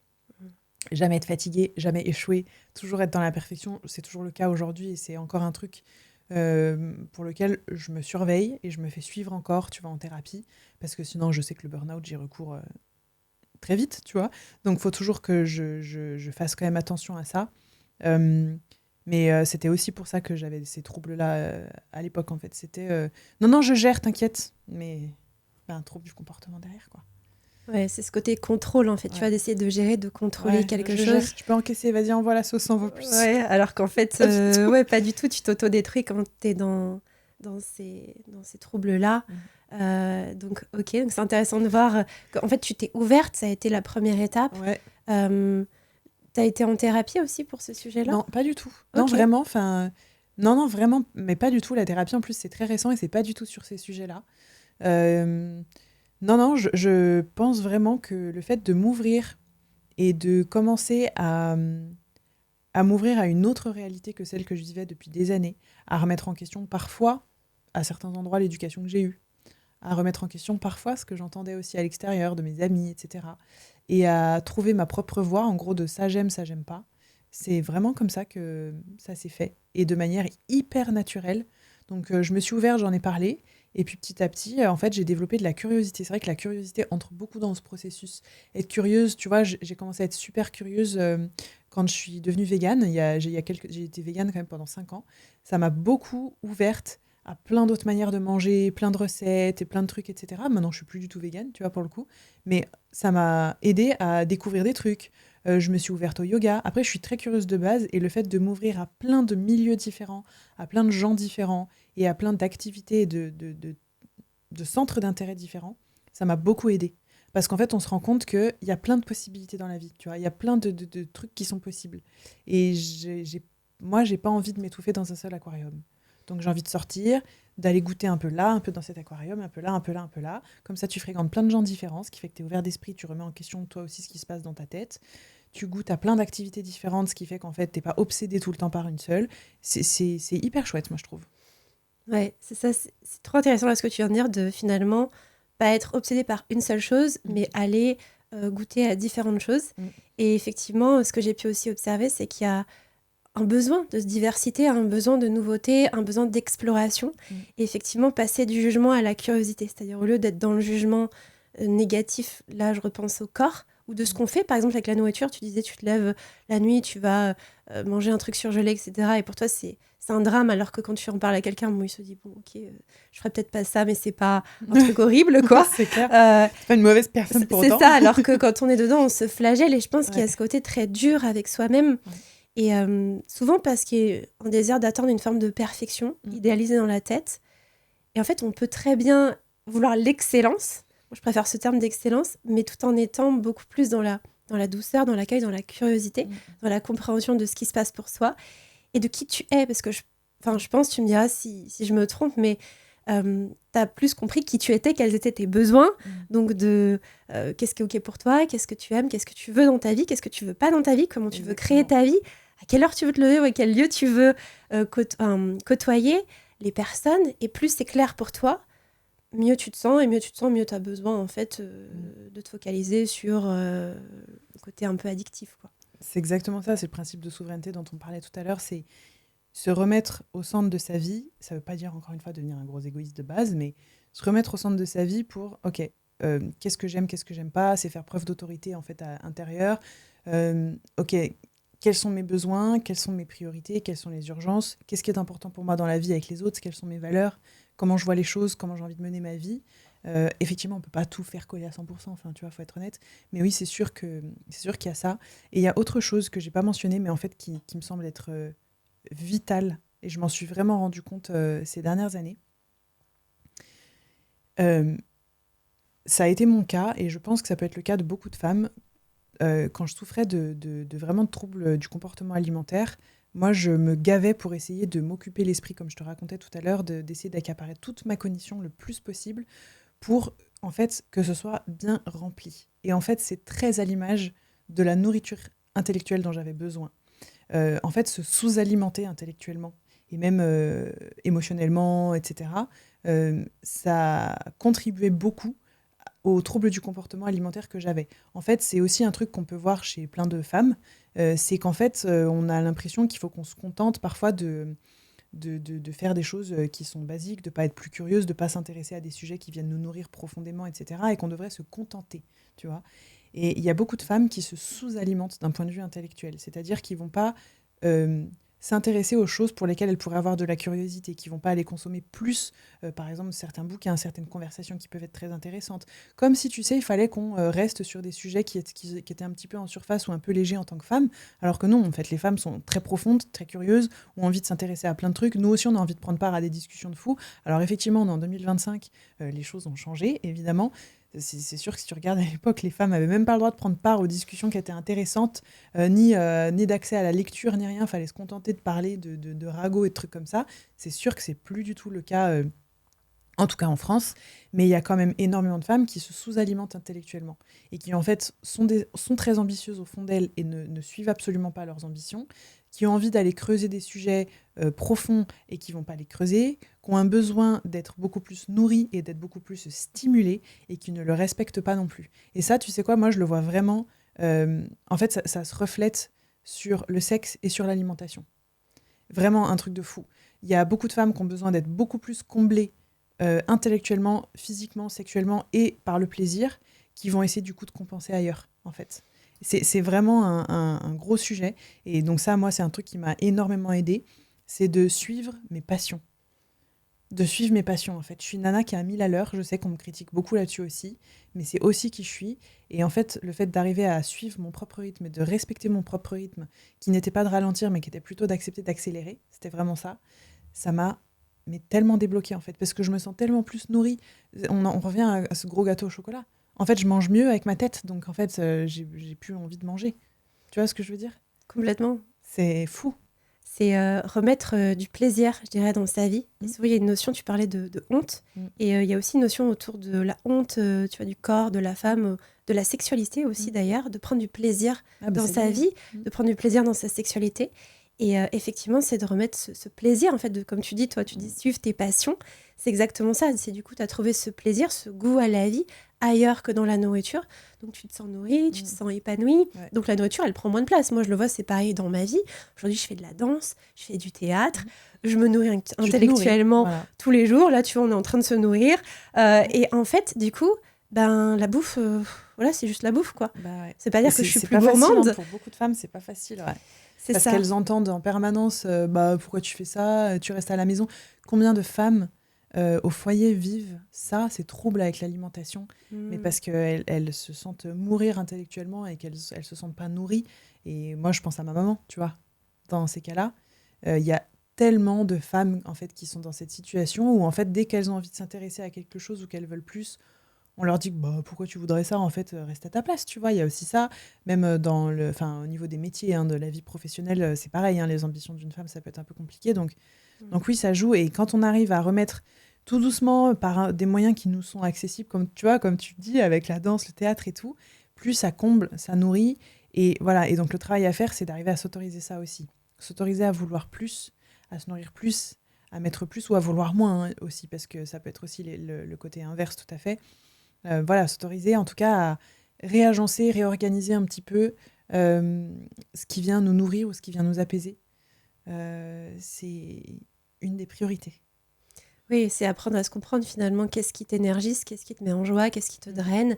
jamais être fatiguée, jamais échouer, toujours être dans la perfection. C'est toujours le cas aujourd'hui et c'est encore un truc pour lequel je me surveille et je me fais suivre encore, tu vois, en thérapie, parce que sinon, je sais que le burn-out, j'y recours très vite, tu vois. Donc, il faut toujours que je fasse quand même attention à ça. Mais c'était aussi pour ça que j'avais ces troubles-là à l'époque, en fait. C'était non, je gère, t'inquiète, mais un trouble du comportement derrière, quoi. Ouais, c'est ce côté contrôle, en fait. Tu vois, d'essayer de gérer, de contrôler quelque chose. Gère. Tu peux encaisser, vas-y, envoie la sauce, en vaut plus. Ouais, alors qu'en fait, ouais, pas du tout. Tu t'autodétruis quand t'es dans ces troubles-là. Donc, ok, donc c'est intéressant de voir qu'en fait, tu t'es ouverte, ça a été la première étape. Ouais. T'as été en thérapie aussi pour ce sujet-là? Non, pas du tout. Okay. Non, vraiment, enfin... Non, vraiment, mais pas du tout. La thérapie, en plus, c'est très récent et c'est pas du tout sur ces sujets-là. Non, je pense vraiment que le fait de m'ouvrir et de commencer à m'ouvrir à une autre réalité que celle que je vivais depuis des années, à remettre en question parfois, à certains endroits, l'éducation que j'ai eue, à remettre en question parfois ce que j'entendais aussi à l'extérieur de mes amis, etc. Et à trouver ma propre voie, en gros, de ça j'aime pas. C'est vraiment comme ça que ça s'est fait. Et de manière hyper naturelle. Donc, je me suis ouverte, j'en ai parlé. Et puis, petit à petit, en fait, j'ai développé de la curiosité. C'est vrai que la curiosité entre beaucoup dans ce processus. Être curieuse, tu vois, j'ai commencé à être super curieuse quand je suis devenue végane. J'ai été végane quand même pendant 5 ans. Ça m'a beaucoup ouverte à plein d'autres manières de manger, plein de recettes et plein de trucs, etc. Maintenant, je suis plus du tout végane, tu vois, pour le coup. Mais ça m'a aidée à découvrir des trucs. Je me suis ouverte au yoga. Après, je suis très curieuse de base et le fait de m'ouvrir à plein de milieux différents, à plein de gens différents et à plein d'activités et de centres d'intérêt différents, ça m'a beaucoup aidée. Parce qu'en fait, on se rend compte qu'il y a plein de possibilités dans la vie, tu vois. Il y a plein de trucs qui sont possibles. Et moi, j'ai pas envie de m'étouffer dans un seul aquarium. Donc, j'ai envie de sortir, d'aller goûter un peu là, un peu dans cet aquarium, un peu là, un peu là, un peu là. Comme ça, tu fréquentes plein de gens différents, ce qui fait que tu es ouvert d'esprit, tu remets en question toi aussi ce qui se passe dans ta tête. Tu goûtes à plein d'activités différentes, ce qui fait qu'en fait, tu n'es pas obsédé tout le temps par une seule. C'est hyper chouette, moi, je trouve. Ouais, c'est ça. C'est trop intéressant là, ce que tu viens de dire, de finalement pas être obsédé par une seule chose, mais aller goûter à différentes choses. Et effectivement, ce que j'ai pu aussi observer, c'est qu'il y a un besoin de diversité, un besoin de nouveauté, un besoin d'exploration. Et effectivement, passer du jugement à la curiosité. C'est-à-dire, au lieu d'être dans le jugement négatif, là, je repense au corps, ou de ce qu'on fait. Par exemple, avec la nourriture, tu disais, tu te lèves la nuit, tu vas manger un truc surgelé, etc. Et pour toi, c'est un drame, alors que quand tu en parles à quelqu'un, bon, il se dit, bon, ok, je ferais peut-être pas ça, mais c'est pas un truc horrible, quoi. C'est clair. C'est pas une mauvaise personne pour autant. C'est ça, alors que quand on est dedans, on se flagelle. Et je pense qu'il y a ce côté très dur avec soi-même. Et souvent parce qu'il y a un désir d'atteindre une forme de perfection idéalisée dans la tête. Et en fait, on peut très bien vouloir l'excellence. Moi, je préfère ce terme d'excellence, mais tout en étant beaucoup plus dans la douceur, dans l'accueil, dans la curiosité, dans la compréhension de ce qui se passe pour soi et de qui tu es. Parce que je pense, tu me diras si je me trompe, mais tu as plus compris qui tu étais, quels étaient tes besoins, donc qu'est-ce qui est OK pour toi, qu'est-ce que tu aimes, qu'est-ce que tu veux dans ta vie, qu'est-ce que tu veux pas dans ta vie, comment tu veux créer ta vie, à quelle heure tu veux te lever ou à quel lieu tu veux côtoyer les personnes, et plus c'est clair pour toi, mieux tu te sens, et mieux tu te sens, mieux tu as besoin en fait de te focaliser sur le côté un peu addictif, quoi. C'est exactement ça, c'est le principe de souveraineté dont on parlait tout à l'heure, c'est se remettre au centre de sa vie. Ça ne veut pas dire, encore une fois, devenir un gros égoïste de base, mais se remettre au centre de sa vie pour, OK, qu'est-ce que j'aime pas, c'est faire preuve d'autorité en fait intérieure. OK, quels sont mes besoins, quelles sont mes priorités, quelles sont les urgences, qu'est-ce qui est important pour moi dans la vie avec les autres, quelles sont mes valeurs, comment je vois les choses, comment j'ai envie de mener ma vie. Effectivement, on peut pas tout faire coller à 100%, enfin, tu vois, faut être honnête. Mais oui, c'est sûr qu'il y a ça. Et il y a autre chose que j'ai pas mentionné, mais en fait qui me semble être vitale, et je m'en suis vraiment rendu compte ces dernières années. Ça a été mon cas, et je pense que ça peut être le cas de beaucoup de femmes. Quand je souffrais de vraiment de troubles du comportement alimentaire, moi, je me gavais pour essayer de m'occuper l'esprit, comme je te racontais tout à l'heure, d'essayer d'accaparer toute ma cognition le plus possible pour, en fait, que ce soit bien rempli. Et en fait, c'est très à l'image de la nourriture intellectuelle dont j'avais besoin. En fait, se sous-alimenter intellectuellement et même émotionnellement, etc., ça contribuait beaucoup aux troubles du comportement alimentaire que j'avais. En fait, c'est aussi un truc qu'on peut voir chez plein de femmes, c'est qu'en fait, on a l'impression qu'il faut qu'on se contente parfois de faire des choses qui sont basiques, de ne pas être plus curieuse, de ne pas s'intéresser à des sujets qui viennent nous nourrir profondément, etc., et qu'on devrait se contenter, tu vois. Et il y a beaucoup de femmes qui se sous-alimentent d'un point de vue intellectuel, c'est-à-dire qu'ils ne vont pas s'intéresser aux choses pour lesquelles elles pourraient avoir de la curiosité, qui ne vont pas aller consommer plus, par exemple, certains bouquins, certaines conversations qui peuvent être très intéressantes. Comme si, tu sais, il fallait qu'on reste sur des sujets qui étaient un petit peu en surface ou un peu légers en tant que femme, alors que non, en fait, les femmes sont très profondes, très curieuses, ont envie de s'intéresser à plein de trucs. Nous aussi, on a envie de prendre part à des discussions de fous. Alors effectivement, on est en 2025, les choses ont changé, évidemment. C'est sûr que si tu regardes à l'époque, les femmes n'avaient même pas le droit de prendre part aux discussions qui étaient intéressantes, ni d'accès à la lecture, ni rien. Il fallait se contenter de parler de ragots et de trucs comme ça. C'est sûr que c'est plus du tout le cas, en tout cas en France. Mais il y a quand même énormément de femmes qui se sous-alimentent intellectuellement et qui, en fait, sont très ambitieuses au fond d'elles et ne suivent absolument pas leurs ambitions, qui ont envie d'aller creuser des sujets profonds et qui vont pas les creuser, qui ont un besoin d'être beaucoup plus nourries et d'être beaucoup plus stimulées et qui ne le respectent pas non plus. Et ça, tu sais quoi, moi je le vois vraiment, en fait ça se reflète sur le sexe et sur l'alimentation. Vraiment un truc de fou. Il y a beaucoup de femmes qui ont besoin d'être beaucoup plus comblées intellectuellement, physiquement, sexuellement et par le plaisir, qui vont essayer du coup de compenser ailleurs, en fait. C'est vraiment un gros sujet. Et donc ça, moi, c'est un truc qui m'a énormément aidée, c'est de suivre mes passions. De suivre mes passions, en fait. Je suis une nana qui est à 1000 à l'heure, je sais qu'on me critique beaucoup là-dessus aussi, mais c'est aussi qui je suis. Et en fait, le fait d'arriver à suivre mon propre rythme et de respecter mon propre rythme, qui n'était pas de ralentir, mais qui était plutôt d'accepter d'accélérer, c'était vraiment ça, ça m'a tellement débloquée, en fait, parce que je me sens tellement plus nourrie. On revient à ce gros gâteau au chocolat. En fait, je mange mieux avec ma tête, donc en fait, j'ai plus envie de manger. Tu vois ce que je veux dire ? Complètement. C'est fou. C'est remettre du plaisir, je dirais, dans sa vie. Et souvent, il y a une notion, tu parlais de honte, et il y a aussi une notion autour de la honte, tu vois, du corps, de la femme, de la sexualité aussi d'ailleurs, de prendre du plaisir dans sa vie, de prendre du plaisir dans sa sexualité. Et effectivement, c'est de remettre ce plaisir, en fait, comme tu dis, toi, tu dis suivre tes passions. C'est exactement ça. C'est du coup, tu as trouvé ce plaisir, ce goût à la vie ailleurs que dans la nourriture. Donc, tu te sens nourrie, tu te sens épanouie. Ouais. Donc, la nourriture, elle prend moins de place. Moi, je le vois, c'est pareil dans ma vie. Aujourd'hui, je fais de la danse, je fais du théâtre, je me nourris intellectuellement tous les jours. Là, tu vois, on est en train de se nourrir. Et en fait, du coup, la bouffe, voilà, c'est juste la bouffe, quoi. C'est pas dire que je suis plus gourmande. Facile, hein. Pour beaucoup de femmes, c'est pas facile, ouais. Parce qu'elles entendent en permanence pourquoi tu fais ça, tu restes à la maison. Combien de femmes au foyer vivent ça, ces troubles avec l'alimentation, mais parce qu'elles se sentent mourir intellectuellement et qu'elles se sentent pas nourries. Et moi, je pense à ma maman, tu vois. Dans ces cas-là, il y a tellement de femmes en fait qui sont dans cette situation où en fait dès qu'elles ont envie de s'intéresser à quelque chose ou qu'elles veulent plus, on leur dit que pourquoi tu voudrais ça, en fait, reste à ta place, tu vois. Il y a aussi ça, même au niveau des métiers, de la vie professionnelle, c'est pareil, les ambitions d'une femme, ça peut être un peu compliqué. Donc oui, ça joue. Et quand on arrive à remettre tout doucement, par des moyens qui nous sont accessibles, comme tu vois, comme tu dis, avec la danse, le théâtre et tout, plus ça comble, ça nourrit. Et voilà. Et donc, le travail à faire, c'est d'arriver à s'autoriser ça aussi. S'autoriser à vouloir plus, à se nourrir plus, à mettre plus ou à vouloir moins aussi, parce que ça peut être aussi le côté inverse tout à fait. Voilà, s'autoriser en tout cas à réagencer, réorganiser un petit peu ce qui vient nous nourrir ou ce qui vient nous apaiser. C'est une des priorités. Oui, c'est apprendre à se comprendre finalement qu'est-ce qui t'énergise, qu'est-ce qui te met en joie, qu'est-ce qui te draine.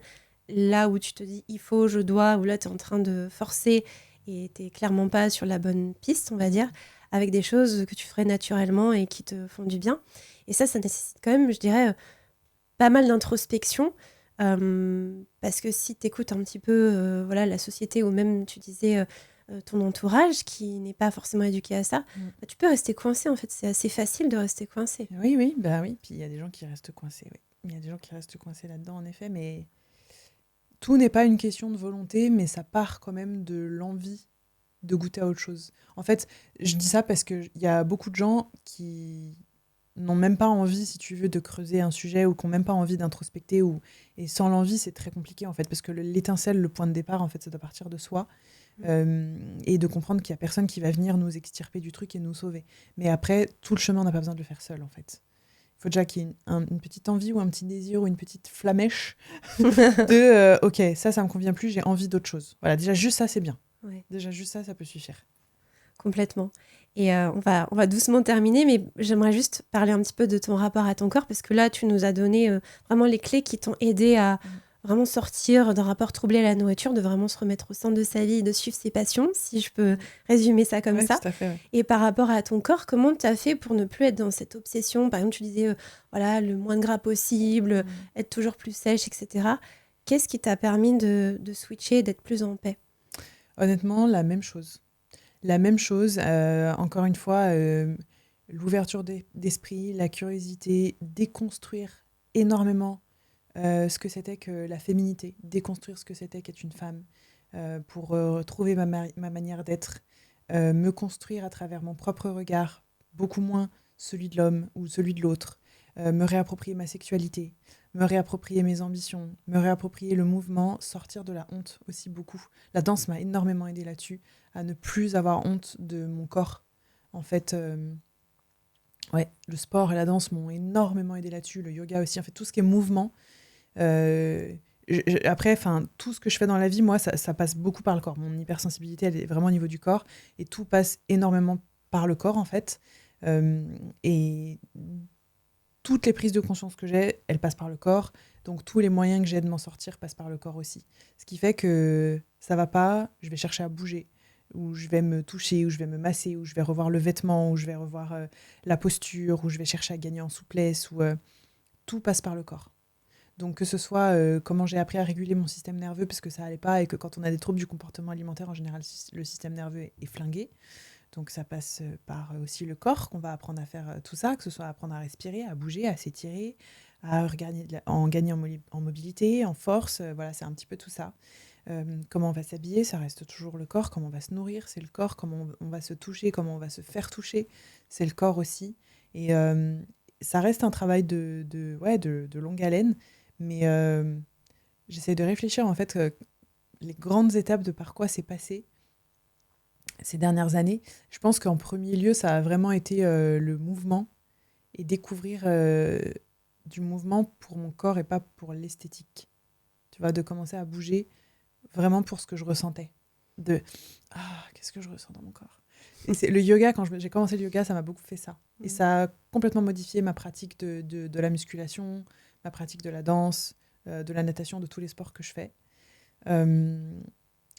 Là où tu te dis il faut, je dois, ou là tu es en train de forcer et tu n'es clairement pas sur la bonne piste, on va dire, avec des choses que tu ferais naturellement et qui te font du bien. Et ça nécessite quand même, je dirais, pas mal d'introspection. Parce que si tu écoutes un petit peu voilà, la société ou même tu disais ton entourage qui n'est pas forcément éduqué à ça, bah, tu peux rester coincé en fait. C'est assez facile de rester coincé. Oui, oui, bah oui. Puis il y a des gens qui restent coincés, oui. Il y a des gens qui restent coincés là-dedans, en effet, mais tout n'est pas une question de volonté, mais ça part quand même de l'envie de goûter à autre chose. En fait, je dis ça parce qu'il y a beaucoup de gens qui n'ont même pas envie, si tu veux, de creuser un sujet ou qui n'ont même pas envie d'introspecter. Et sans l'envie, c'est très compliqué, en fait, parce que l'étincelle, le point de départ, en fait, ça doit partir de soi. Et de comprendre qu'il n'y a personne qui va venir nous extirper du truc et nous sauver. Mais après, tout le chemin, on n'a pas besoin de le faire seul, en fait. Il faut déjà qu'il y ait une petite envie ou un petit désir ou une petite flamèche de ok, ça me convient plus, j'ai envie d'autre chose. Voilà, déjà juste ça, c'est bien. Ouais. Déjà juste ça peut suffire. Complètement. Et on va doucement terminer, mais j'aimerais juste parler un petit peu de ton rapport à ton corps, parce que là, tu nous as donné vraiment les clés qui t'ont aidé à vraiment sortir d'un rapport troublé à la nourriture, de vraiment se remettre au centre de sa vie et de suivre ses passions, si je peux résumer ça comme ça. Tout à fait, ouais. Et par rapport à ton corps, comment tu as fait pour ne plus être dans cette obsession? Par exemple, tu disais, voilà, le moins de gras possible, être toujours plus sèche, etc. Qu'est-ce qui t'a permis de switcher et d'être plus en paix? Honnêtement, la même chose. La même chose, encore une fois, l'ouverture d'esprit, la curiosité, déconstruire énormément ce que c'était que la féminité, déconstruire ce que c'était qu'être une femme, pour trouver ma manière d'être, me construire à travers mon propre regard, beaucoup moins celui de l'homme ou celui de l'autre, me réapproprier ma sexualité, me réapproprier mes ambitions, me réapproprier le mouvement, sortir de la honte aussi beaucoup. La danse m'a énormément aidée là-dessus, à ne plus avoir honte de mon corps. En fait, ouais, le sport et la danse m'ont énormément aidée là-dessus, le yoga aussi, en fait tout ce qui est mouvement. Après, tout ce que je fais dans la vie, moi, ça passe beaucoup par le corps. Mon hypersensibilité, elle est vraiment au niveau du corps. Et tout passe énormément par le corps, en fait. Et toutes les prises de conscience que j'ai, elles passent par le corps. Donc, tous les moyens que j'ai de m'en sortir passent par le corps aussi. Ce qui fait que ça va pas, je vais chercher à bouger, ou je vais me toucher, ou je vais me masser, ou je vais revoir le vêtement, ou je vais revoir la posture, ou je vais chercher à gagner en souplesse, ou tout passe par le corps. Donc que ce soit comment j'ai appris à réguler mon système nerveux parce que ça allait pas et que quand on a des troubles du comportement alimentaire, en général, le système nerveux est flingué. Donc ça passe par aussi le corps qu'on va apprendre à faire tout ça, que ce soit apprendre à respirer, à bouger, à s'étirer, à gagner en mobilité, en force. Voilà, c'est un petit peu tout ça. Comment on va s'habiller, ça reste toujours le corps. Comment on va se nourrir, c'est le corps. Comment on va se toucher, comment on va se faire toucher, c'est le corps aussi. Et ça reste un travail de longue haleine. Mais j'essaie de réfléchir, en fait, les grandes étapes de par quoi c'est passé ces dernières années. Je pense qu'en premier lieu, ça a vraiment été le mouvement et découvrir du mouvement pour mon corps et pas pour l'esthétique. Tu vois, de commencer à bouger vraiment pour ce que je ressentais. Qu'est-ce que je ressens dans mon corps? Et c'est le yoga, quand j'ai commencé le yoga, ça m'a beaucoup fait ça. Et ça a complètement modifié ma pratique de la musculation, ma pratique de la danse, de la natation, de tous les sports que je fais.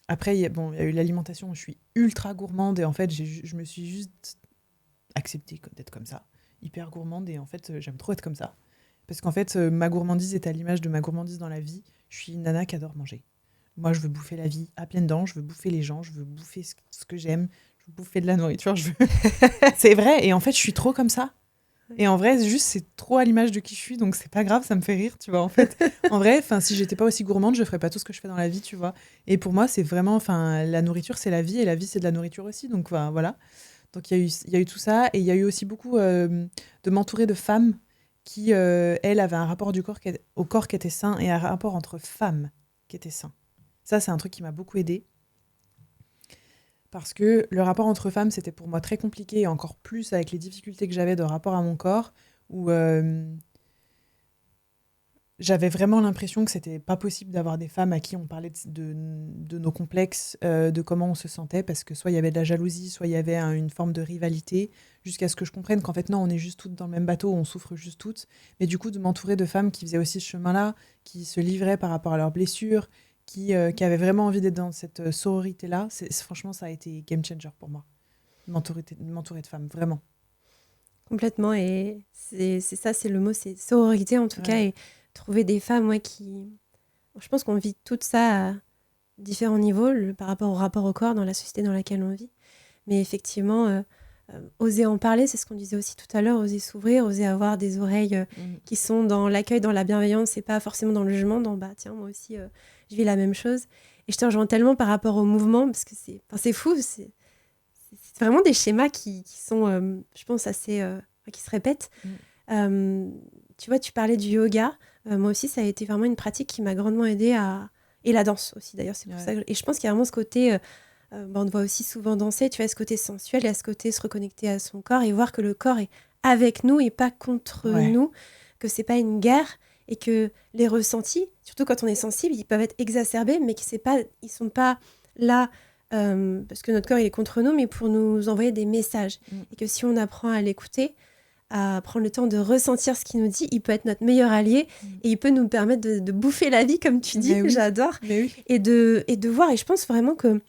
Après, il y a eu l'alimentation, je suis ultra gourmande et en fait, je me suis juste acceptée d'être comme ça, hyper gourmande et en fait, j'aime trop être comme ça. Parce qu'en fait, ma gourmandise est à l'image de ma gourmandise dans la vie. Je suis une nana qui adore manger. Moi, je veux bouffer la vie à pleines dents, je veux bouffer les gens, je veux bouffer ce que j'aime, je veux bouffer de la nourriture, c'est vrai, et en fait, je suis trop comme ça. Et en vrai, c'est trop à l'image de qui je suis, donc c'est pas grave, ça me fait rire, tu vois, en fait. En vrai, si j'étais pas aussi gourmande, je ferais pas tout ce que je fais dans la vie, tu vois. Et pour moi, c'est vraiment, la nourriture, c'est la vie, et la vie, c'est de la nourriture aussi, donc voilà. Donc il y a eu tout ça, et il y a eu aussi beaucoup de m'entourer de femmes qui, elle, avait un rapport au corps qui était sain et un rapport entre femmes qui était sain. Ça, c'est un truc qui m'a beaucoup aidée. Parce que le rapport entre femmes, c'était pour moi très compliqué, et encore plus avec les difficultés que j'avais de rapport à mon corps, où j'avais vraiment l'impression que c'était pas possible d'avoir des femmes à qui on parlait de nos complexes, de comment on se sentait, parce que soit il y avait de la jalousie, soit il y avait une forme de rivalité, jusqu'à ce que je comprenne qu'en fait non, on est juste toutes dans le même bateau, on souffre juste toutes. Mais du coup, de m'entourer de femmes qui faisaient aussi ce chemin-là, qui se livraient par rapport à leurs blessures, qui avaient vraiment envie d'être dans cette sororité-là, franchement, ça a été game changer pour moi, de m'entourer de femmes, vraiment. Complètement. Et c'est ça, c'est le mot, c'est sororité en tout cas. Et trouver des femmes qui... Je pense qu'on vit tout ça à différents niveaux par rapport au rapport au corps dans la société dans laquelle on vit. Mais effectivement, oser en parler, c'est ce qu'on disait aussi tout à l'heure, oser s'ouvrir, oser avoir des oreilles qui sont dans l'accueil, dans la bienveillance, et pas forcément dans le jugement, dans bah tiens, moi aussi, je vis la même chose. Et je te rejoins tellement par rapport au mouvement, parce que c'est fou, c'est vraiment des schémas qui sont, je pense, assez... qui se répètent. Tu vois, tu parlais du yoga. Moi aussi, ça a été vraiment une pratique qui m'a grandement aidée à... Et la danse aussi, d'ailleurs, c'est pour ça que... Et je pense qu'il y a vraiment ce côté... on te voit aussi souvent danser, tu vois, ce côté sensuel et à ce côté se reconnecter à son corps et voir que le corps est avec nous et pas contre nous, que c'est pas une guerre et que les ressentis, surtout quand on est sensible, ils peuvent être exacerbés, mais ils sont pas là parce que notre corps il est contre nous, mais pour nous envoyer des messages. Et que si on apprend à l'écouter, à prendre le temps de ressentir ce qu'il nous dit, il peut être notre meilleur allié et il peut nous permettre de bouffer la vie, comme tu dis, j'adore, et de voir. Et je pense vraiment que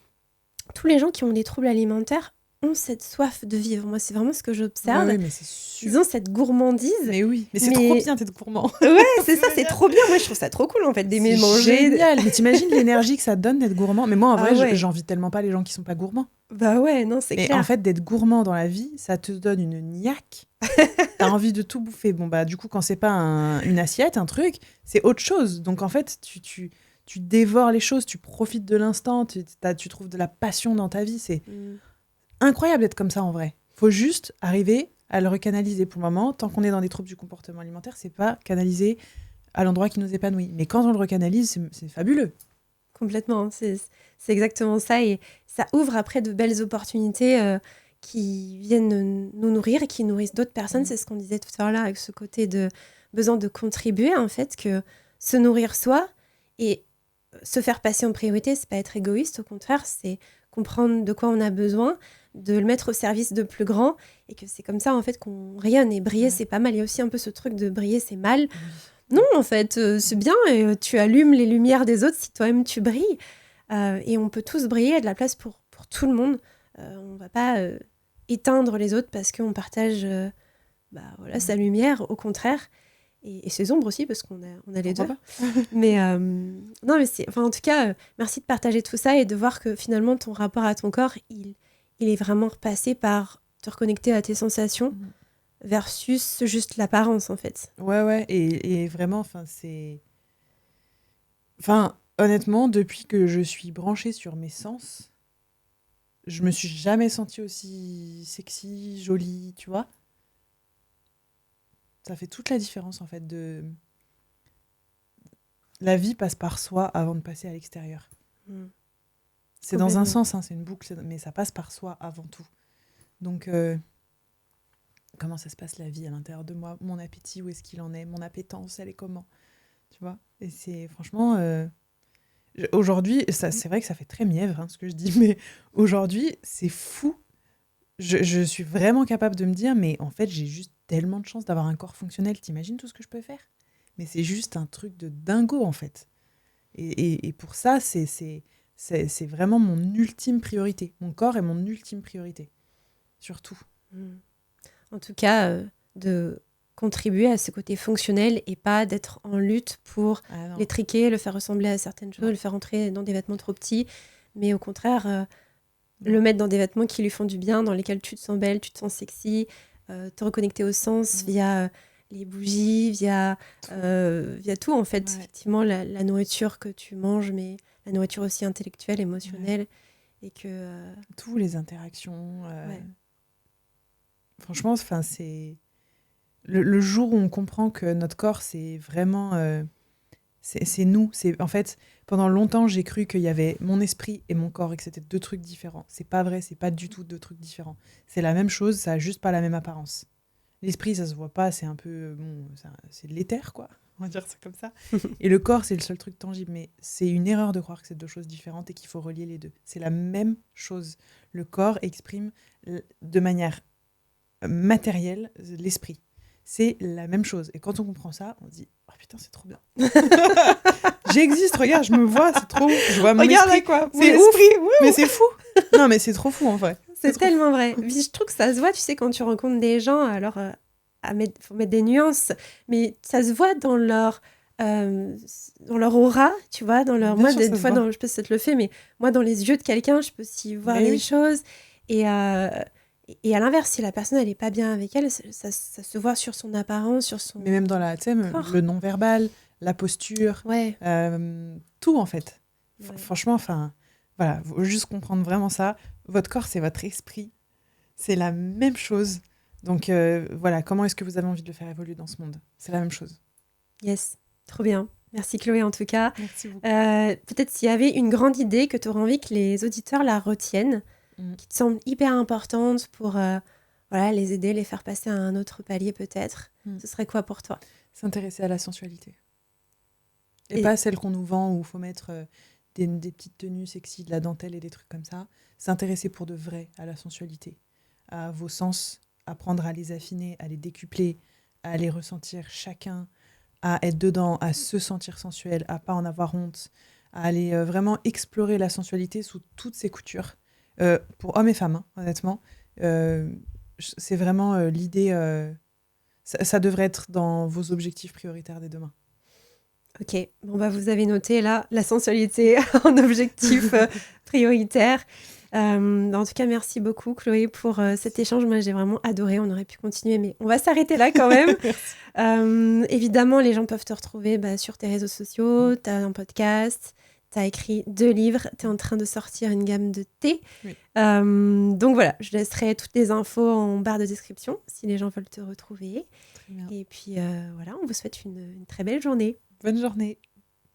tous les gens qui ont des troubles alimentaires ont cette soif de vivre. Moi, c'est vraiment ce que j'observe. Oui, mais c'est sûr. Ils ont cette gourmandise. Mais oui, mais c'est trop bien d'être gourmand. Ouais, c'est ça, c'est trop bien. Moi, je trouve ça trop cool, en fait, d'aimer manger. C'est génial. Mais t'imagines l'énergie que ça te donne d'être gourmand. Mais moi, en vrai, j'envie tellement pas les gens qui sont pas gourmands. Bah ouais, non, c'est clair. Mais en fait, d'être gourmand dans la vie, ça te donne une niaque. T'as envie de tout bouffer. Bon, bah, du coup, quand c'est pas une assiette, un truc, c'est autre chose. Donc, en fait, tu dévores les choses, tu profites de l'instant, tu trouves de la passion dans ta vie. C'est incroyable d'être comme ça, en vrai. Faut juste arriver à le recanaliser. Pour le moment, tant qu'on est dans des troubles du comportement alimentaire, c'est pas canalisé à l'endroit qui nous épanouit. Mais quand on le recanalise, c'est fabuleux. Complètement, c'est exactement ça. Et ça ouvre après de belles opportunités qui viennent nous nourrir et qui nourrissent d'autres personnes. C'est ce qu'on disait tout à l'heure là, avec ce côté de besoin de contribuer, en fait, que se nourrir soi et se faire passer en priorité, c'est pas être égoïste, au contraire, c'est comprendre de quoi on a besoin, de le mettre au service de plus grand, et que c'est comme ça, en fait, qu'on rayonne. Et briller, c'est pas mal. Il y a aussi un peu ce truc de briller, c'est mal. Non, en fait, c'est bien, et tu allumes les lumières des autres si toi-même tu brilles. Et on peut tous briller, il y a de la place pour tout le monde. On ne va pas éteindre les autres parce qu'on partage sa lumière, au contraire. Et ses ombres aussi, parce qu'on a les deux. Mais non, mais en tout cas, merci de partager tout ça et de voir que finalement, ton rapport à ton corps, il est vraiment repassé par te reconnecter à tes sensations. Versus juste l'apparence, en fait. Ouais, et vraiment, c'est... honnêtement, depuis que je suis branchée sur mes sens, je me suis jamais sentie aussi sexy, jolie, tu vois. Ça fait toute la différence, en fait, La vie passe par soi avant de passer à l'extérieur. C'est dans un sens, c'est une boucle, mais ça passe par soi avant tout. Donc... comment ça se passe la vie à l'intérieur de moi, mon appétit, où est-ce qu'il en est, mon appétence, elle est comment, tu vois. Et c'est franchement, aujourd'hui, c'est vrai que ça fait très mièvre ce que je dis, mais aujourd'hui, c'est fou. Je suis vraiment capable de me dire, mais en fait, j'ai juste tellement de chance d'avoir un corps fonctionnel. T'imagines tout ce que je peux faire ? Mais c'est juste un truc de dingo, en fait. Et pour ça, c'est vraiment mon ultime priorité. Mon corps est mon ultime priorité. Surtout. En tout cas, de contribuer à ce côté fonctionnel et pas d'être en lutte pour l'étriquer, le faire ressembler à certaines choses, le faire entrer dans des vêtements trop petits, mais au contraire, le mettre dans des vêtements qui lui font du bien, dans lesquels tu te sens belle, tu te sens sexy, te reconnecter au sens via les bougies, via tout, en fait. Effectivement, la nourriture que tu manges, mais la nourriture aussi intellectuelle, émotionnelle, et que... Tous les interactions... Franchement, c'est... le jour où on comprend que notre corps, c'est vraiment... c'est nous. En fait, pendant longtemps, j'ai cru qu'il y avait mon esprit et mon corps et que c'était 2 trucs différents. C'est pas vrai, c'est pas du tout 2 trucs différents. C'est la même chose, ça a juste pas la même apparence. L'esprit, ça se voit pas, c'est un peu... c'est de l'éther, quoi. On va dire ça comme ça. Et le corps, c'est le seul truc tangible. Mais c'est une erreur de croire que c'est 2 choses différentes et qu'il faut relier les deux. C'est la même chose. Le corps exprime de manière matérielle l'esprit. C'est la même chose. Et quand on comprend ça, on se dit « Oh putain, c'est trop bien. » J'existe, regarde, je me vois, c'est trop ouf. Je vois mon Regarde esprit. quoi, C'est mon esprit, ouf, mais c'est fou. Non, mais c'est trop fou, en vrai. C'est tellement vrai. Puis je trouve que ça se voit, tu sais, quand tu rencontres des gens, alors faut mettre des nuances, mais ça se voit dans leur aura, tu vois, dans leur... Bien Moi, sûr, des ça se fois, voit. je sais pas si ça te le fait, mais moi, dans les yeux de quelqu'un, je peux aussi voir Mais des oui. choses. Et à l'inverse, si la personne, elle est pas bien avec elle, ça se voit sur son apparence, sur son Mais même dans la, tu sais, corps. le non-verbal, la posture, Ouais. tout, en fait. Ouais. Franchement, enfin, voilà, faut juste comprendre vraiment ça. Votre corps, c'est votre esprit. C'est la même chose. Donc, voilà, comment est-ce que vous avez envie de le faire évoluer dans ce monde? C'est la même chose. Yes, trop bien. Merci Chloé en tout cas. Merci beaucoup. Peut-être s'il y avait une grande idée que tu aurais envie que les auditeurs la retiennent, qui te semble hyper importante pour voilà, les aider, les faire passer à un autre palier peut-être, ce serait quoi pour toi? S'intéresser à la sensualité. Et pas celle qu'on nous vend où il faut mettre des petites tenues sexy, de la dentelle et des trucs comme ça. S'intéresser pour de vrai à la sensualité, à vos sens, apprendre à les affiner, à les décupler, à les ressentir chacun, à être dedans, à se sentir sensuel, à pas en avoir honte, à aller vraiment explorer la sensualité sous toutes ses coutures, pour hommes et femmes, hein, honnêtement. C'est vraiment l'idée... ça devrait être dans vos objectifs prioritaires dès demain. Ok, bon bah vous avez noté là la sensualité en objectif prioritaire. En tout cas, merci beaucoup Chloé pour cet échange. Moi, j'ai vraiment adoré. On aurait pu continuer, mais on va s'arrêter là quand même. Évidemment, les gens peuvent te retrouver sur tes réseaux sociaux. Tu as un podcast, tu as écrit 2 livres, tu es en train de sortir une gamme de thé. Oui. Donc voilà, je laisserai toutes les infos en barre de description si les gens veulent te retrouver. Très bien. Et puis voilà, on vous souhaite une très belle journée. Bonne journée.